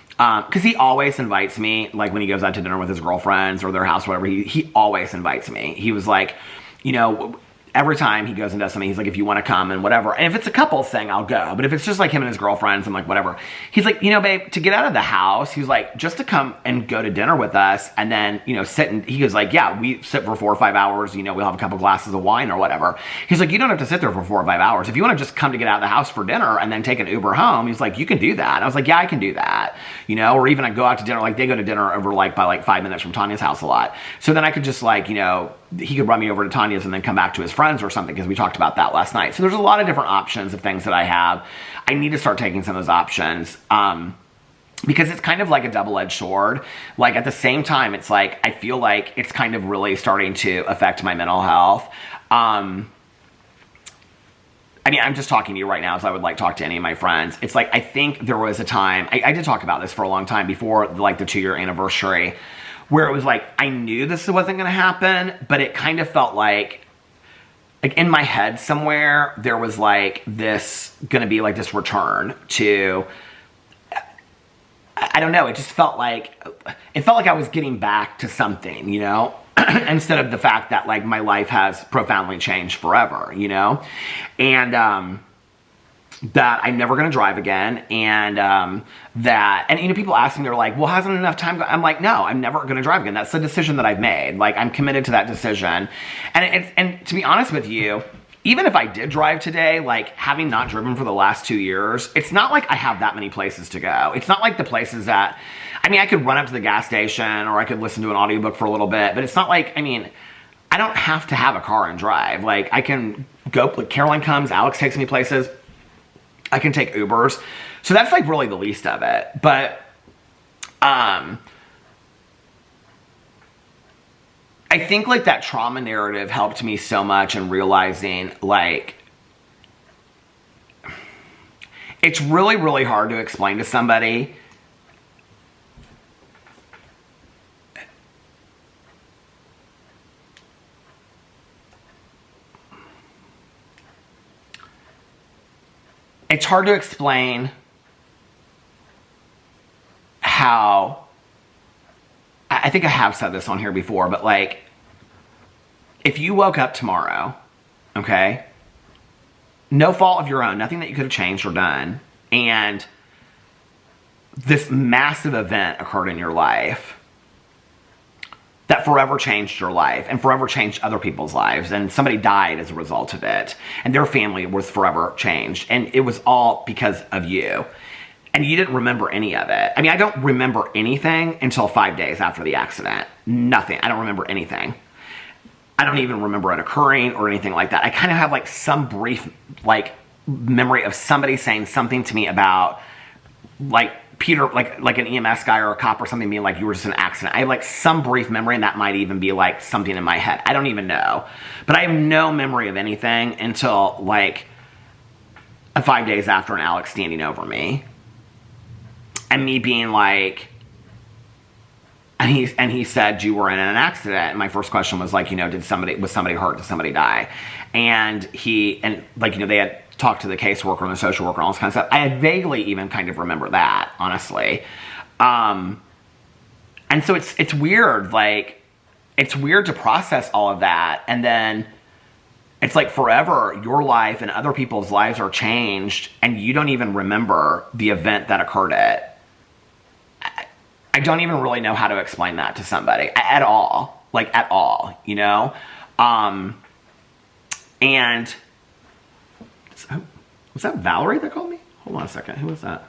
Speaker 1: because he always invites me, like when he goes out to dinner with his girlfriends or their house, whatever, he always invites me. He was like, you know, every time he goes and does something, he's like, if you want to come and whatever. And if it's a couples thing, I'll go. But if it's just like him and his girlfriends, I'm like, whatever. He's like, you know, babe, to get out of the house, he was like, just to come and go to dinner with us and then, you know, sit and he goes like, yeah, we sit for 4 or 5 hours, you know, we'll have a couple glasses of wine or whatever. He's like, you don't have to sit there for 4 or 5 hours. If you want to just come to get out of the house for dinner and then take an Uber home, he's like, you can do that. And I was like, yeah, I can do that. You know, or even I go out to dinner, like they go to dinner over like by like 5 minutes from Tanya's house a lot. So then I could just like, you know, he could run me over to Tanya's and then come back to his friends or something because we talked about that last night. So there's a lot of different options of things that I have. I need to start taking some of those options because it's kind of like a double-edged sword. Like at the same time, it's like I feel like it's kind of really starting to affect my mental health. I mean, I'm just talking to you right now as I would like talk to any of my friends. It's like I think there was a time, I did talk about this for a long time before like the 2-year anniversary, where it was like, I knew this wasn't going to happen, but it kind of felt like in my head somewhere, there was like this, going to be like this return to, I don't know, it just felt like I was getting back to something, you know, instead of the fact that like my life has profoundly changed forever, you know, and, that I'm never going to drive again, and you know, people ask me, they're like, well, hasn't enough time gone? I'm like, no, I'm never going to drive again. That's the decision that I've made. Like, I'm committed to that decision. And to be honest with you, even if I did drive today, like, having not driven for the last 2 years, it's not like I have that many places to go. It's not like the places that, I mean, I could run up to the gas station, or I could listen to an audiobook for a little bit, but it's not like, I mean, I don't have to have a car and drive. Like, I can go, like, Caroline comes, Alex takes me places, I can take Ubers. So that's like really the least of it. But I think like that trauma narrative helped me so much in realizing like it's really, really hard to explain to somebody it's hard to explain how, I think I have said this on here before, but like, if you woke up tomorrow, okay, no fault of your own, nothing that you could have changed or done, and this massive event occurred in your life that forever changed your life and forever changed other people's lives, and somebody died as a result of it, and their family was forever changed, and it was all because of you, and you didn't remember any of it. I mean, I don't remember anything until 5 days after the accident. Nothing. I don't remember anything. I don't even remember it occurring or anything like that. I kind of have like some brief like memory of somebody saying something to me about like Peter, like an EMS guy or a cop or something being like, you were just in an accident. I have like some brief memory, and that might even be like something in my head. I don't even know. But I have no memory of anything until like 5 days after an Alex standing over me. And me being like, and he said, you were in an accident. And my first question was like, was somebody hurt? Did somebody die? And they had talked to the caseworker and the social worker and all this kind of stuff. I vaguely even kind of remember that, honestly. And so it's weird, like, it's weird to process all of that. And then it's like forever, your life and other people's lives are changed, and you don't even remember the event that occurred at. I don't even really know how to explain that to somebody at all. Like, at all, And was that Valerie that called me? Hold on a second. Who was that?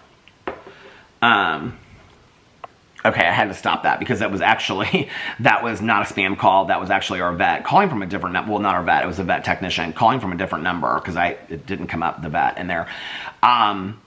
Speaker 1: Okay, I had to stop that because that was not a spam call. That was actually our vet calling from a different number. Well, not our vet. It was a vet technician calling from a different number because it didn't come up, the vet in there.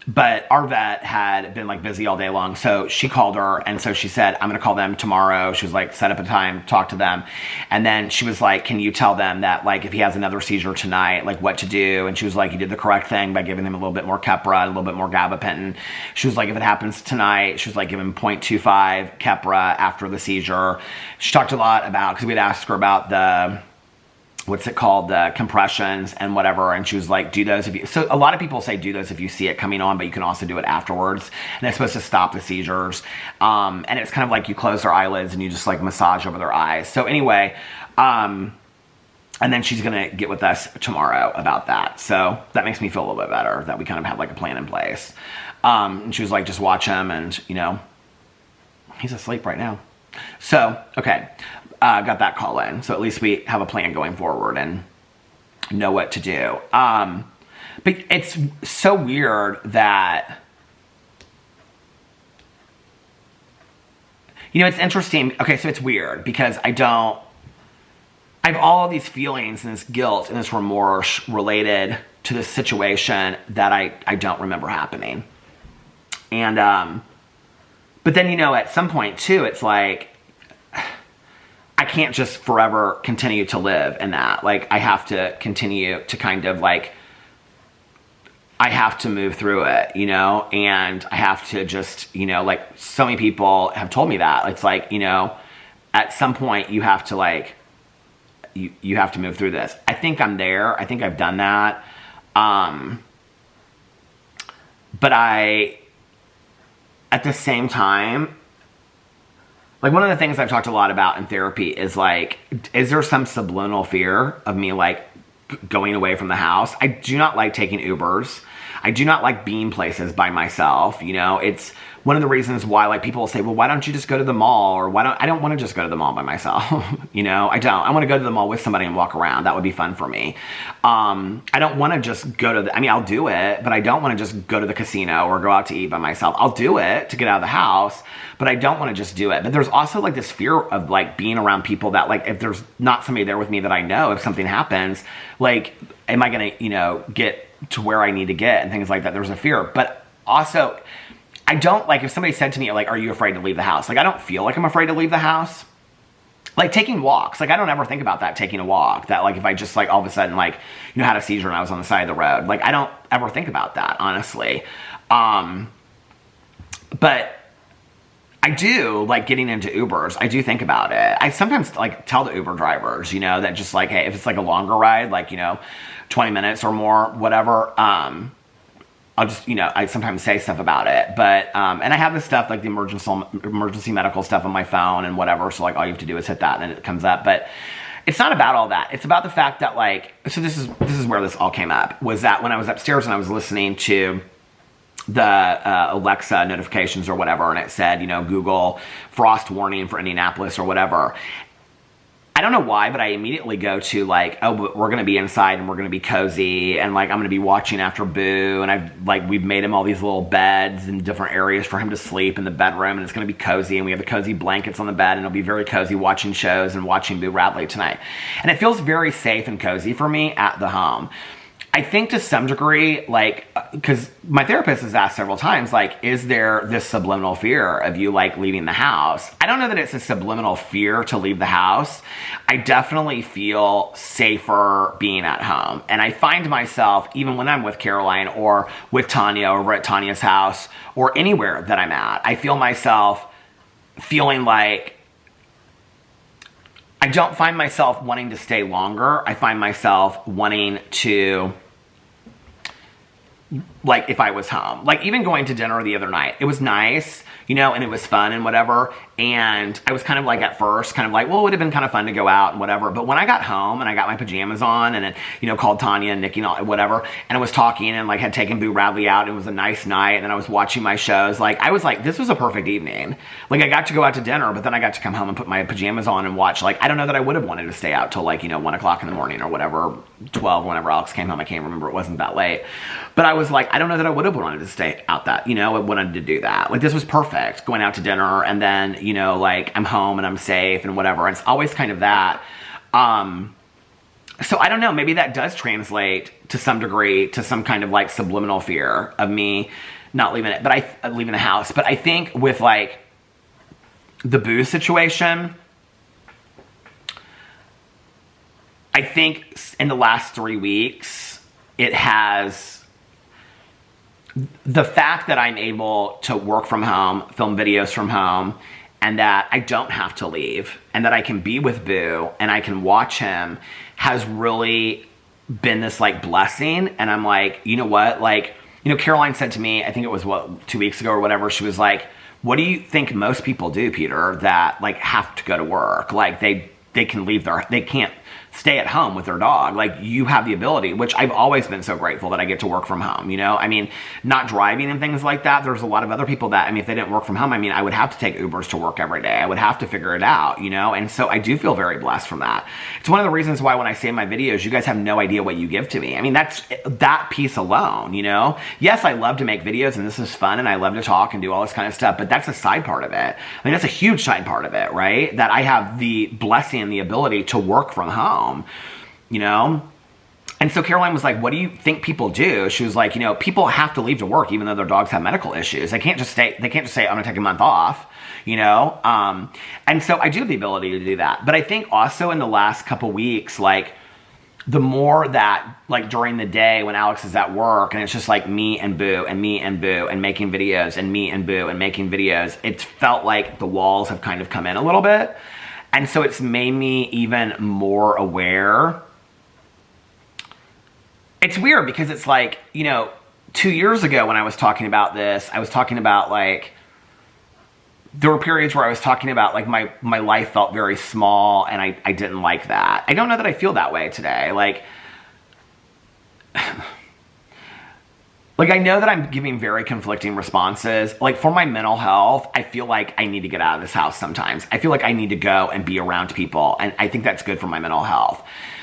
Speaker 1: But our vet had been like busy all day long. So she called her, and so she said, I'm going to call them tomorrow. She was like, set up a time, talk to them. And then she was like, can you tell them that like if he has another seizure tonight, like what to do? And she was like, you did the correct thing by giving him a little bit more Keppra, a little bit more gabapentin. She was like, if it happens tonight, she was like, give him 0.25 Keppra after the seizure. She talked a lot about, because we'd asked her about the compressions and whatever, and she was like, do those so a lot of people say do those if you see it coming on, but you can also do it afterwards, and it's supposed to stop the seizures, and it's kind of like you close their eyelids and you just like massage over their eyes. So anyway, and then she's gonna get with us tomorrow about that, so that makes me feel a little bit better that we kind of have like a plan in place. And she was like, just watch him, and he's asleep right now. So okay, got that call in. So at least we have a plan going forward and know what to do. But it's so weird that, it's interesting. Okay, so it's weird because I have all of these feelings and this guilt and this remorse related to this situation that I don't remember happening. And, but then, at some point too, it's like, I can't just forever continue to live in that. Like, I have to continue to kind of like, I have to move through it, and I have to just, like so many people have told me that. It's like, at some point you have to like, you have to move through this. I think I'm there. I think I've done that. But at the same time, like one of the things I've talked a lot about in therapy is like, is there some subliminal fear of me like going away from the house? I do not like taking Ubers. I do not like being places by myself. It's one of the reasons why like people will say, well, why don't you just go to the mall? Or I don't want to just go to the mall by myself. I don't. I want to go to the mall with somebody and walk around. That would be fun for me. I don't want to just go to I'll do it, but I don't want to just go to the casino or go out to eat by myself. I'll do it to get out of the house, but I don't want to just do it. But there's also like this fear of like being around people that like, if there's not somebody there with me that I know, if something happens, like, am I going to, get to where I need to get and things like that. There's a fear. But also, I don't like, if somebody said to me like, are you afraid to leave the house? Like, I don't feel like I'm afraid to leave the house. Like taking walks, like I don't ever think about that, taking a walk, that like if I just like all of a sudden like, had a seizure and I was on the side of the road, like I don't ever think about that, honestly. But I do like getting into Ubers. I do think about it. I sometimes like tell the Uber drivers, that just like, hey, if it's like a longer ride, like, 20 minutes or more, whatever, I'll just, I sometimes say stuff about it, but, and I have this stuff like the emergency medical stuff on my phone and whatever. So like all you have to do is hit that and it comes up, but it's not about all that. It's about the fact that like, so this is where this all came up, was that when I was upstairs and I was listening to the Alexa notifications or whatever, and it said, Google frost warning for Indianapolis or whatever. I don't know why, but I immediately go to like, oh, but we're going to be inside and we're going to be cozy, and like I'm going to be watching after Boo, and we've made him all these little beds in different areas for him to sleep in the bedroom, and it's going to be cozy, and we have the cozy blankets on the bed, and it'll be very cozy watching shows and watching Boo Radley tonight. And it feels very safe and cozy for me at the home. I think to some degree, like, because my therapist has asked several times, like, is there this subliminal fear of you, like, leaving the house? I don't know that it's a subliminal fear to leave the house. I definitely feel safer being at home. And I find myself, even when I'm with Caroline or with Tanya over at Tanya's house or anywhere that I'm at, I feel myself feeling like I don't find myself wanting to stay longer. I find myself wanting to, like, if I was home. Like, even going to dinner the other night, it was nice, you know, and it was fun and whatever. And I was kind of like, at first, kind of like, well, it would have been kind of fun to go out and whatever. But when I got home and I got my pajamas on and, you know, called Tanya and Nikki and all, whatever, and I was talking and, like, had taken Boo Radley out, it was a nice night, and then I was watching my shows, like, I was like, this was a perfect evening. Like, I got to go out to dinner, but then I got to come home and put my pajamas on and watch. Like, I don't know that I would have wanted to stay out till, like, you know, 1 o'clock in the morning or whatever, 12, whenever Alex came home. I can't remember, it wasn't that late. But I was like, I don't know that I would have wanted to stay out that, you know, I wanted to do that. Like, this was perfect, going out to dinner, and then, you know, like, I'm home and I'm safe and whatever. And it's always kind of that. So I don't know, maybe that does translate to some degree to some kind of, like, subliminal fear of me not leaving it, but leaving the house. But I think with, like, the Boo situation, I think in the last 3 weeks, it has, the fact that I'm able to work from home, film videos from home, and that I don't have to leave, and that I can be with Boo, and I can watch him, has really been this, like, blessing. And I'm like, you know what? Like, you know, Caroline said to me, I think it was, 2 weeks ago or whatever, she was like, what do you think most people do, Peter, that, like, have to go to work? Like, they can leave they can't stay at home with their dog. Like, you have the ability, which I've always been so grateful that I get to work from home, you know? I mean, not driving and things like that, there's a lot of other people that, I mean, if they didn't work from home, I mean, I would have to take Ubers to work every day. I would have to figure it out, you know? And so I do feel very blessed from that. It's one of the reasons why when I say in my videos, you guys have no idea what you give to me. I mean, that's that piece alone, you know? Yes, I love to make videos and this is fun and I love to talk and do all this kind of stuff, but that's a side part of it. I mean, that's a huge side part of it, right? That I have the blessing and the ability to work from home, you know? And so Caroline was like, what do you think people do? She was like, you know, people have to leave to work even though their dogs have medical issues. They can't just say, I'm gonna take a month off, you know? And so I do have the ability to do that. But I think also in the last couple weeks, like, the more that, like, during the day when Alex is at work and it's just like me and Boo and me and Boo and making videos and me and Boo and making videos, it's felt like the walls have kind of come in a little bit. And so it's made me even more aware. It's weird because it's like, you know, 2 years ago when I was talking about this, I was talking about, like, there were periods where I was talking about, like, my life felt very small and I didn't like that. I don't know that I feel that way today. Like, I know that I'm giving very conflicting responses. Like, for my mental health, I feel like I need to get out of this house sometimes. I feel like I need to go and be around people, and I think that's good for my mental health.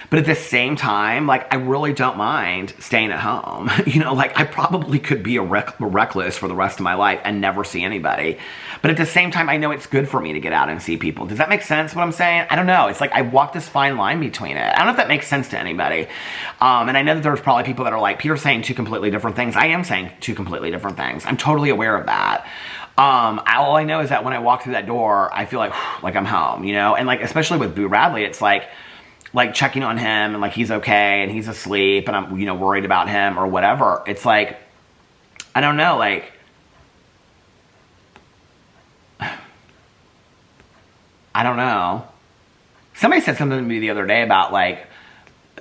Speaker 1: But at the same time, like, I really don't mind staying at home. You know, like, I probably could be a recluse for the rest of my life and never see anybody. But at the same time, I know it's good for me to get out and see people. Does that make sense, what I'm saying? I don't know. It's like I walk this fine line between it. I don't know if that makes sense to anybody. And I know that there's probably people that are like, Peter's saying two completely different things. I am saying two completely different things. I'm totally aware of that. All I know is that when I walk through that door, I feel like I'm home, you know? And, like, especially with Boo Radley, it's like checking on him and, like, he's okay and he's asleep and I'm, you know, worried about him or whatever. It's like, I don't know, like, I don't know. Somebody said something to me the other day about, like,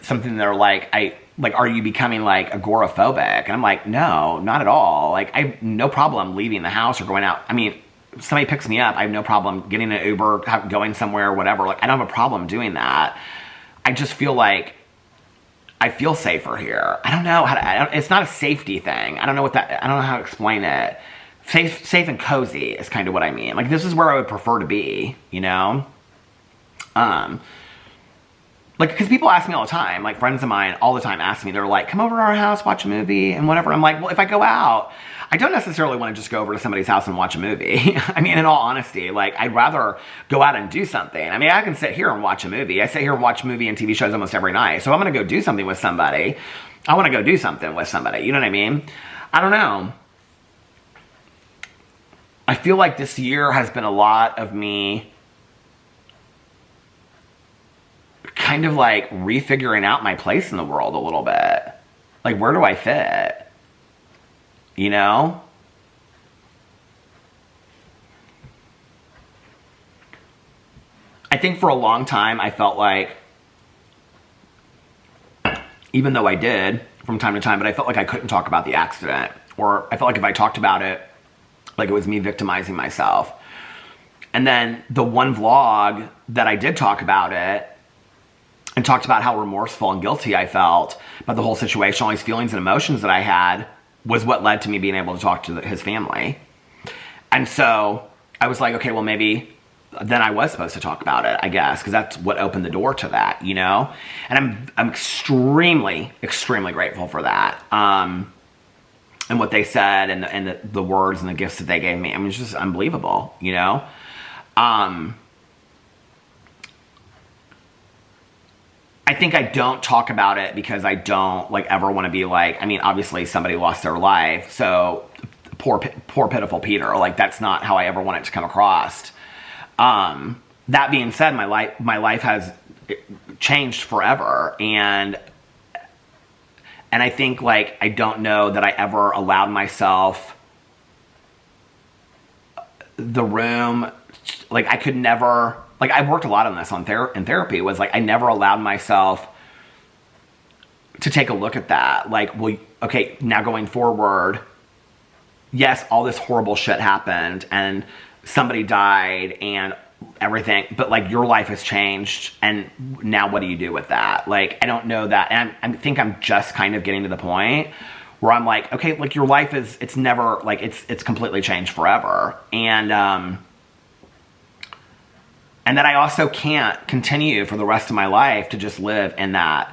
Speaker 1: something they're like, are you becoming, like, agoraphobic? And I'm like, no, not at all. Like, I have no problem leaving the house or going out. I mean, if somebody picks me up, I have no problem getting an Uber, going somewhere or whatever. Like, I don't have a problem doing that. I just feel like I feel safer here. I don't know how to, it's not a safety thing. I don't know how to explain it. Safe and cozy is kind of what I mean. Like, this is where I would prefer to be, you know? Like, because people ask me all the time, like friends of mine all the time ask me, they're like, come over to our house, watch a movie and whatever. I'm like, well, if I go out, I don't necessarily want to just go over to somebody's house and watch a movie. I mean, in all honesty, like I'd rather go out and do something. I mean, I can sit here and watch a movie. I sit here and watch movie and TV shows almost every night. So if I'm going to go do something with somebody, I want to go do something with somebody. You know what I mean? I don't know. I feel like this year has been a lot of me kind of like refiguring out my place in the world a little bit. Like, where do I fit? You know? I think for a long time I felt like, even though I did from time to time, but I felt like I couldn't talk about the accident. Or I felt like if I talked about it, like it was me victimizing myself. And then the one vlog that I did talk about it, and talked about how remorseful and guilty I felt about the whole situation, all these feelings and emotions that I had, was what led to me being able to talk to his family. And so I was like, okay, well maybe then I was supposed to talk about it, I guess, because that's what opened the door to that, you know? And I'm extremely, extremely grateful for that. And what they said and the words and the gifts that they gave me. I mean, it's just unbelievable, you know? I think I don't talk about it because I don't like ever want to be like, I mean, obviously somebody lost their life, so poor pitiful Peter. Like, that's not how I ever want it to come across. That being said, my life has changed forever, and I think like I don't know that I ever allowed myself the room. Like, I could never. Like, I worked a lot on this in therapy, was like I never allowed myself to take a look at that. Like, well, okay, now going forward, yes, all this horrible shit happened and somebody died and everything, but like your life has changed, and now what do you do with that? Like, I don't know that, and I think I'm just kind of getting to the point where I'm like, okay, like your life is, it's never, like it's completely changed forever, and that I also can't continue for the rest of my life to just live in that,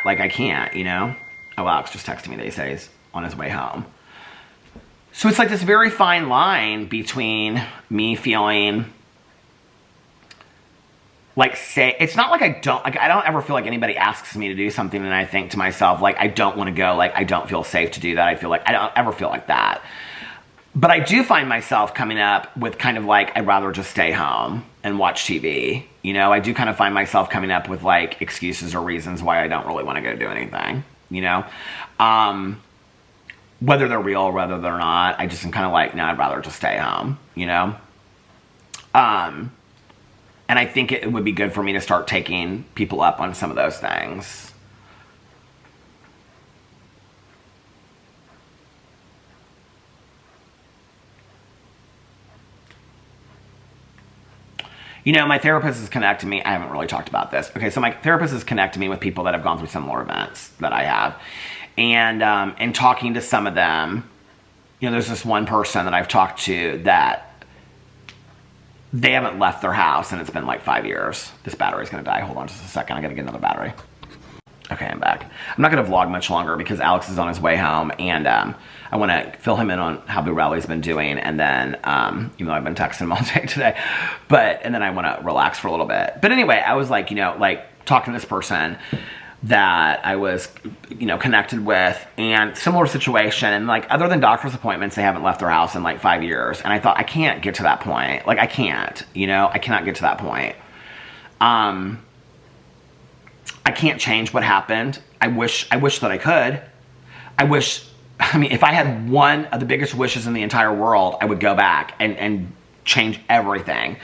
Speaker 1: like I can't, you know? Oh, Alex just texted me that he said he's on his way home. So it's like this very fine line between me feeling like, it's not like I don't ever feel like anybody asks me to do something and I think to myself, like, I don't want to go, like, I don't feel safe to do that. I feel like, I don't ever feel like that. But I do find myself coming up with kind of like, I'd rather just stay home and watch TV. You know, I do kind of find myself coming up with like excuses or reasons why I don't really want to go do anything, you know? Whether they're real or whether they're not, I just am kind of like, no, I'd rather just stay home, you know? And I think it would be good for me to start taking people up on some of those things. You know, my therapist has connected me. I haven't really talked about this. Okay, so my therapist has connected me with people that have gone through similar events that I have. And talking to some of them, you know, there's this one person that I've talked to that they haven't left their house and it's been like 5 years. This battery's gonna die. Hold on just a second. I gotta get another battery. Okay, I'm back. I'm not gonna vlog much longer because Alex is on his way home, and I want to fill him in on how Boo Radley's been doing, and then even though I've been texting him all day today, and then I want to relax for a little bit. But anyway, I was like, you know, like talking to this person that I was, you know, connected with, and similar situation, and like other than doctor's appointments, they haven't left their house in like 5 years, and I thought, I can't get to that point. Like, I can't, you know, I cannot get to that point. I can't change what happened. I wish that I could. I mean, if I had one of the biggest wishes in the entire world, I would go back and change everything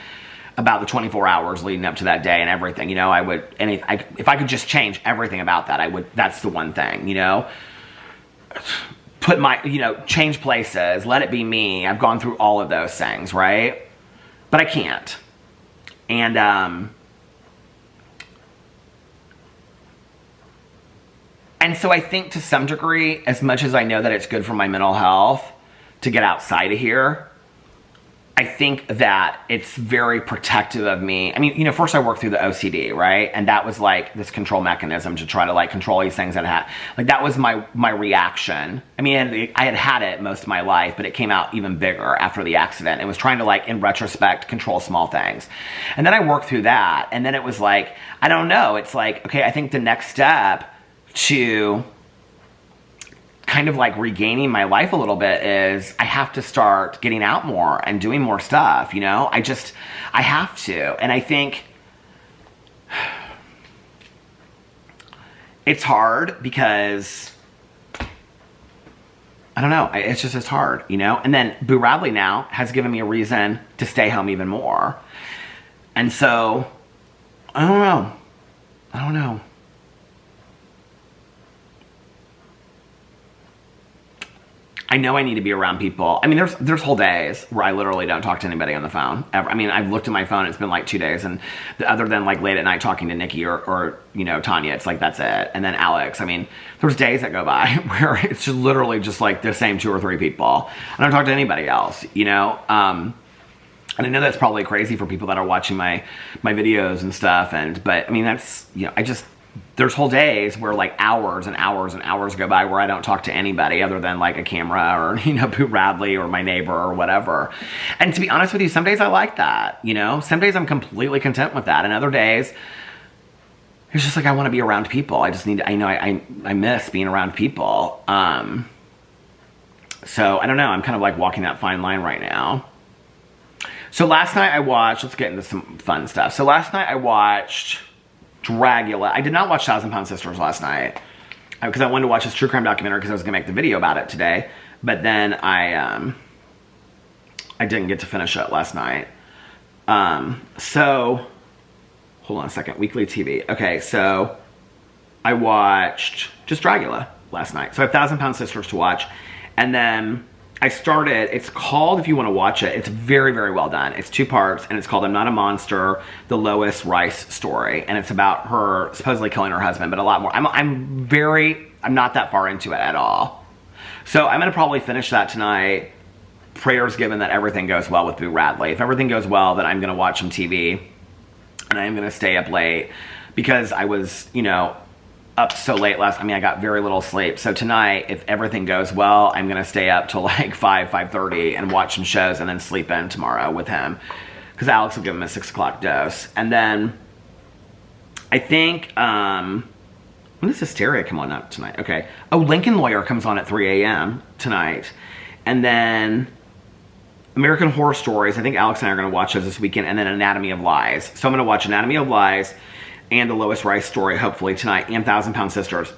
Speaker 1: about the 24 hours leading up to that day and everything, you know. I would, and if I could just change everything about that, I would. That's the one thing, you know. Put my, you know, change places, let it be me. I've gone through all of those things, right? But I can't. And so I think to some degree, as much as I know that it's good for my mental health to get outside of here, I think that it's very protective of me. I mean, first I worked through the OCD, right? And that was like this control mechanism to try to like control these things that I had. Like that was my reaction. I mean, I had it most of my life, but it came out even bigger after the accident. It was trying to like, in retrospect, control small things. And then I worked through that. And then it was like, I don't know. It's like, okay, I think the next step to kind of like regaining my life a little bit is I have to start getting out more and doing more stuff, I have to. And I think it's hard because I don't know, it's hard, and then Boo Radley now has given me a reason to stay home even more. And so I don't know. I know I need to be around people. I mean, there's whole days where I literally don't talk to anybody on the phone ever. I mean, I've looked at my phone, it's been like 2 days, and other than like late at night talking to Nikki or Tanya, it's like that's it. And then Alex, I mean, there's days that go by where it's just literally just like the same 2 or 3 people. I don't talk to anybody else, And I know that's probably crazy for people that are watching my videos and stuff, but I mean, that's, there's whole days where like hours and hours and hours go by where I don't talk to anybody other than like a camera or, Boo Radley or my neighbor or whatever. And to be honest with you, some days I like that, some days I'm completely content with that. And other days it's just like, I want to be around people. I just need to, I miss being around people. So I don't know. I'm kind of like walking that fine line right now. So last night I watched, let's get into some fun stuff. So last night I watched Dragula. I did not watch 1,000-Pound Sisters last night because I wanted to watch this true crime documentary because I was going to make the video about it today. But then I didn't get to finish it last night. So, hold on a second. Weekly TV. Okay, so I watched just Dragula last night. So I have 1,000-Pound Sisters to watch. And then I started, it's called, if you want to watch it, it's very, very well done. It's 2 parts, and it's called I'm Not a Monster, the Lois Rice story. And it's about her supposedly killing her husband, but a lot more. I'm not that far into it at all. So I'm going to probably finish that tonight. Prayers given that everything goes well with Boo Radley. If everything goes well, then I'm going to watch some TV, and I'm going to stay up late because I was, up so late I got very little sleep. So tonight, if everything goes well, I'm going to stay up till like 5:30 and watch some shows and then sleep in tomorrow with him. Because Alex will give him a 6 o'clock dose. And then, I think, when does Hysteria come on up tonight? Okay. Oh, Lincoln Lawyer comes on at 3 a.m. tonight. And then, American Horror Stories, I think Alex and I are going to watch those this weekend. And then Anatomy of Lies. So I'm going to watch Anatomy of Lies and the Lois Rice story, hopefully, tonight, and 1,000-Pound Sisters.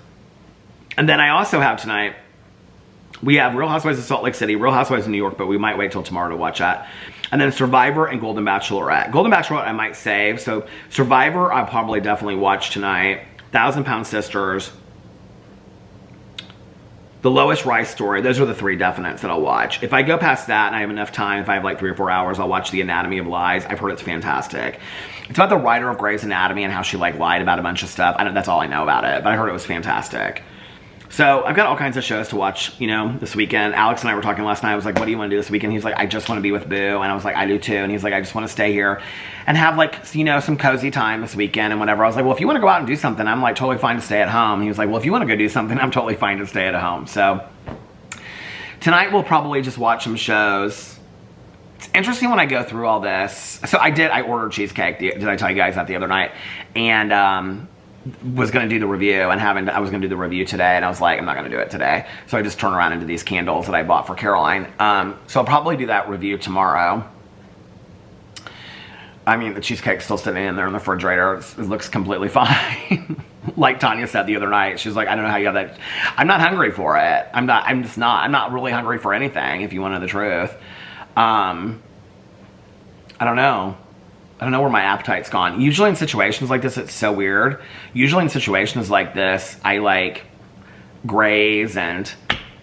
Speaker 1: And then I also have tonight, we have Real Housewives of Salt Lake City, Real Housewives of New York, but we might wait till tomorrow to watch that. And then Survivor and Golden Bachelorette. Golden Bachelorette I might save, so Survivor I'll probably definitely watch tonight. 1,000-Pound Sisters, the Lois Rice story, those are the 3 definites that I'll watch. If I go past that and I have enough time, if I have like 3 or 4 hours, I'll watch The Anatomy of Lies. I've heard it's fantastic. It's about the writer of Grey's Anatomy and how she like lied about a bunch of stuff. That's all I know about it, but I heard it was fantastic. So I've got all kinds of shows to watch, this weekend. Alex and I were talking last night. I was like, what do you want to do this weekend? He's like, I just want to be with Boo. And I was like, I do too. And he's like, I just want to stay here and have like, some cozy time this weekend and whatever. I was like, well, if you want to go out and do something, I'm like totally fine to stay at home. And he was like, well, if you want to go do something, I'm totally fine to stay at home. So tonight we'll probably just watch some shows. It's interesting when I go through all this. So I ordered cheesecake. Did I tell you guys that the other night? And was going to do the review and I was going to do the review today, and I was like, I'm not going to do it today. So I just turned around into these candles that I bought for Caroline. So I'll probably do that review tomorrow. I mean, the cheesecake's still sitting in there in the refrigerator. It looks completely fine. Like Tanya said the other night, she was like, I don't know how you have that. I'm not hungry for it. I'm not really hungry for anything, if you want to know the truth. I don't know. I don't know where my appetite's gone. Usually in situations like this, it's so weird. Usually in situations like this, I like graze and,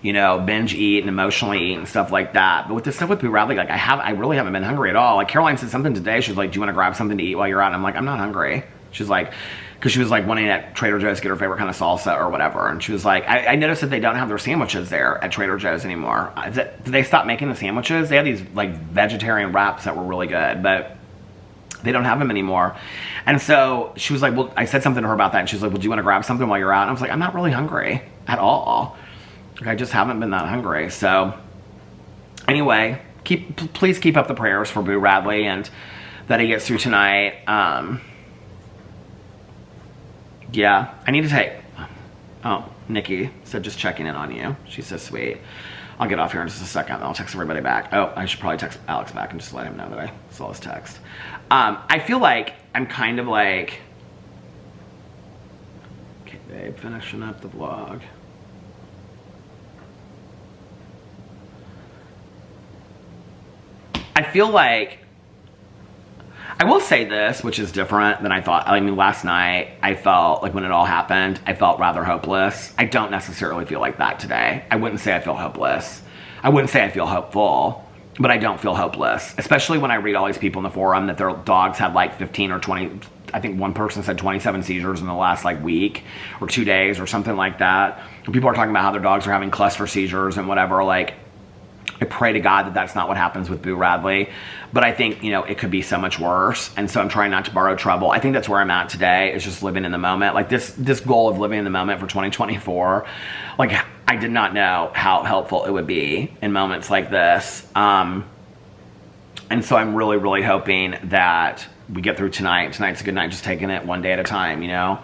Speaker 1: binge eat and emotionally eat and stuff like that. But with this stuff with Boo Radley, like I really haven't been hungry at all. Like Caroline said something today. She's like, do you want to grab something to eat while you're out? And I'm like, I'm not hungry. She's like, because she was like wanting at Trader Joe's to get her favorite kind of salsa or whatever. And she was like, I noticed that they don't have their sandwiches there at Trader Joe's anymore. Did they stop making the sandwiches? They had these like vegetarian wraps that were really good, but they don't have them anymore. And so she was like, well, I said something to her about that. And she was like, well, do you want to grab something while you're out? And I was like, I'm not really hungry at all. Like, I just haven't been that hungry. So anyway, please keep up the prayers for Boo Radley and that he gets through tonight. Yeah, I need to take, oh, Nikki said just checking in on you. She's so sweet. I'll get off here in just a second. I'll text everybody back. Oh, I should probably text Alex back and just let him know that I saw his text. I feel like I'm kind of like, okay, babe, finishing up the vlog. I feel like, I will say this, which is different than I thought. I mean, last night, I felt like when it all happened, I felt rather hopeless. I don't necessarily feel like that today. I wouldn't say I feel hopeless. I wouldn't say I feel hopeful, but I don't feel hopeless. Especially when I read all these people in the forum that their dogs had like 15 or 20, I think one person said 27 seizures in the last like week or 2 days or something like that. And people are talking about how their dogs are having cluster seizures and whatever. Like, I pray to God that that's not what happens with Boo Radley. But I think, you know, it could be so much worse. And so I'm trying not to borrow trouble. I think that's where I'm at today, is just living in the moment. Like this goal of living in the moment for 2024, like I did not know how helpful it would be in moments like this. And so I'm really, really hoping that we get through tonight. Tonight's a good night, just taking it one day at a time, you know?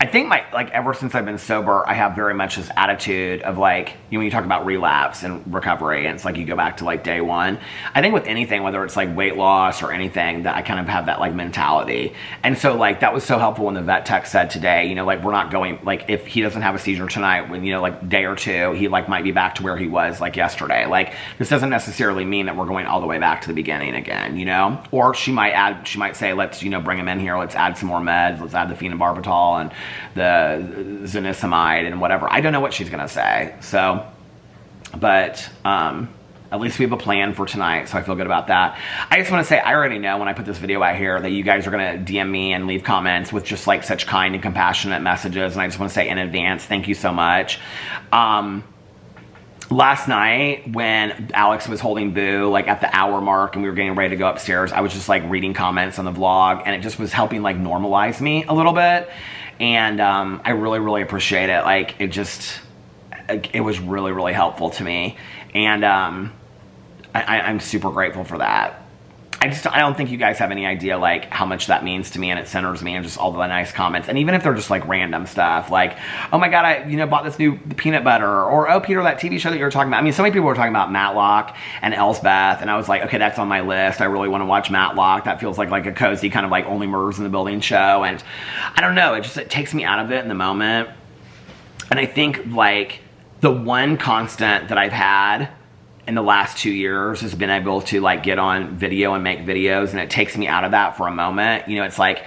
Speaker 1: I think ever since I've been sober, I have very much this attitude of like, you know, when you talk about relapse and recovery, and it's like you go back to like day one. I think with anything, whether it's like weight loss or anything, that I kind of have that like mentality. And so like, that was so helpful when the vet tech said today, you know, like we're not going, like if he doesn't have a seizure tonight, when, you know, like day or two, he like might be back to where he was like yesterday. Like this doesn't necessarily mean that we're going all the way back to the beginning again, you know? Or she might say, let's, you know, bring him in here. Let's add some more meds. Let's add the phenobarbital and the zonisamide and whatever. I don't know what she's gonna say. So, but at least we have a plan for tonight, so I feel good about that. I just want to say, I already know when I put this video out here that you guys are gonna DM me and leave comments with just like such kind and compassionate messages, and I just want to say in advance, thank you so much. Last night when Alex was holding Boo like at the hour mark and we were getting ready to go upstairs, I was just like reading comments on the vlog, and it just was helping like normalize me a little bit. And I really, really appreciate it. Like it was really, really helpful to me. And I'm super grateful for that. I don't think you guys have any idea like how much that means to me, and it centers me, and just all the nice comments. And even if they're just like random stuff, like, oh my God, I bought this new peanut butter, or oh Peter, that TV show that you were talking about. I mean, so many people were talking about Matlock and Elsbeth, and I was like, okay, that's on my list. I really want to watch Matlock. That feels like a cozy kind of like Only Murders in the Building show. And I don't know, it takes me out of it in the moment. And I think like the one constant that I've had in the last 2 years has been able to like get on video and make videos, and it takes me out of that for a moment. You know, it's like,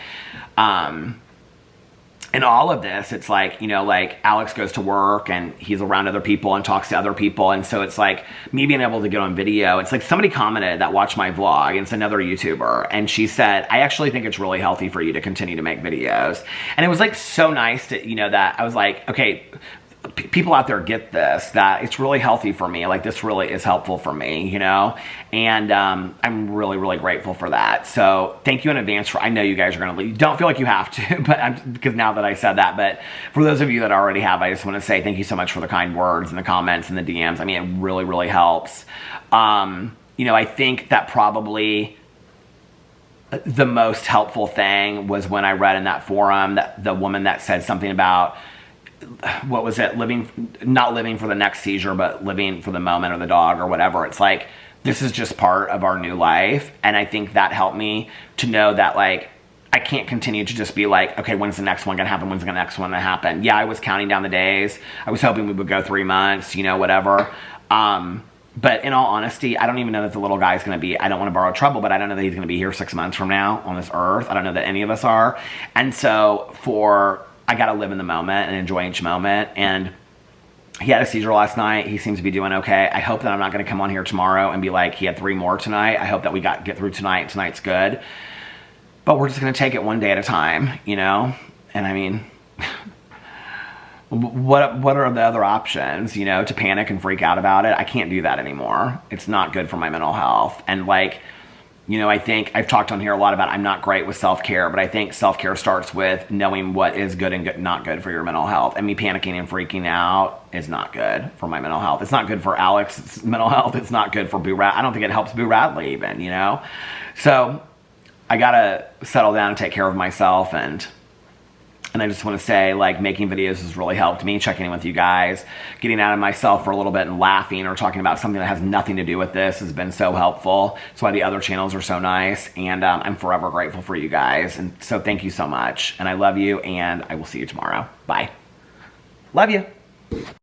Speaker 1: in all of this, it's like, you know, like Alex goes to work and he's around other people and talks to other people. And so it's like me being able to get on video. It's like somebody commented that watched my vlog, and it's another YouTuber. And she said, I actually think it's really healthy for you to continue to make videos. And it was like so nice to, you know, that I was like, okay, people out there get this, that it's really healthy for me. Like this really is helpful for me, you know? And I'm really, really grateful for that. So thank you in advance for, I know you guys are going to leave. Don't feel like you have to, but because now that I said that, but for those of you that already have, I just want to say thank you so much for the kind words and the comments and the DMs. I mean, it really, really helps. You know, I think that probably the most helpful thing was when I read in that forum that the woman that said something about, what was it, not living for the next seizure, but living for the moment or the dog or whatever. It's like, this is just part of our new life. And I think that helped me to know that like, I can't continue to just be like, okay, when's the next one gonna happen? When's the next one gonna happen? Yeah, I was counting down the days. I was hoping we would go 3 months, you know, whatever. But in all honesty, I don't even know that the little guy's gonna be, I don't wanna borrow trouble, but I don't know that he's gonna be here 6 months from now on this earth. I don't know that any of us are. And so I got to live in the moment and enjoy each moment. And he had a seizure last night. He seems to be doing okay. I hope that I'm not going to come on here tomorrow and be like, he had 3 more tonight. I hope that we get through tonight. Tonight's good. But we're just going to take it one day at a time, you know? And I mean, what are the other options, you know, to panic and freak out about it? I can't do that anymore. It's not good for my mental health. And like, you know, I think I've talked on here a lot about I'm not great with self-care, but I think self-care starts with knowing what is good and not good for your mental health. And me panicking and freaking out is not good for my mental health. It's not good for Alex's mental health. It's not good for Boo Radley. I don't think it helps Boo Radley even, you know? So I gotta settle down and take care of myself, and I just want to say, like, making videos has really helped me, checking in with you guys, getting out of myself for a little bit and laughing or talking about something that has nothing to do with this has been so helpful. That's why the other channels are so nice, and I'm forever grateful for you guys. And so thank you so much, and I love you, and I will see you tomorrow. Bye. Love you.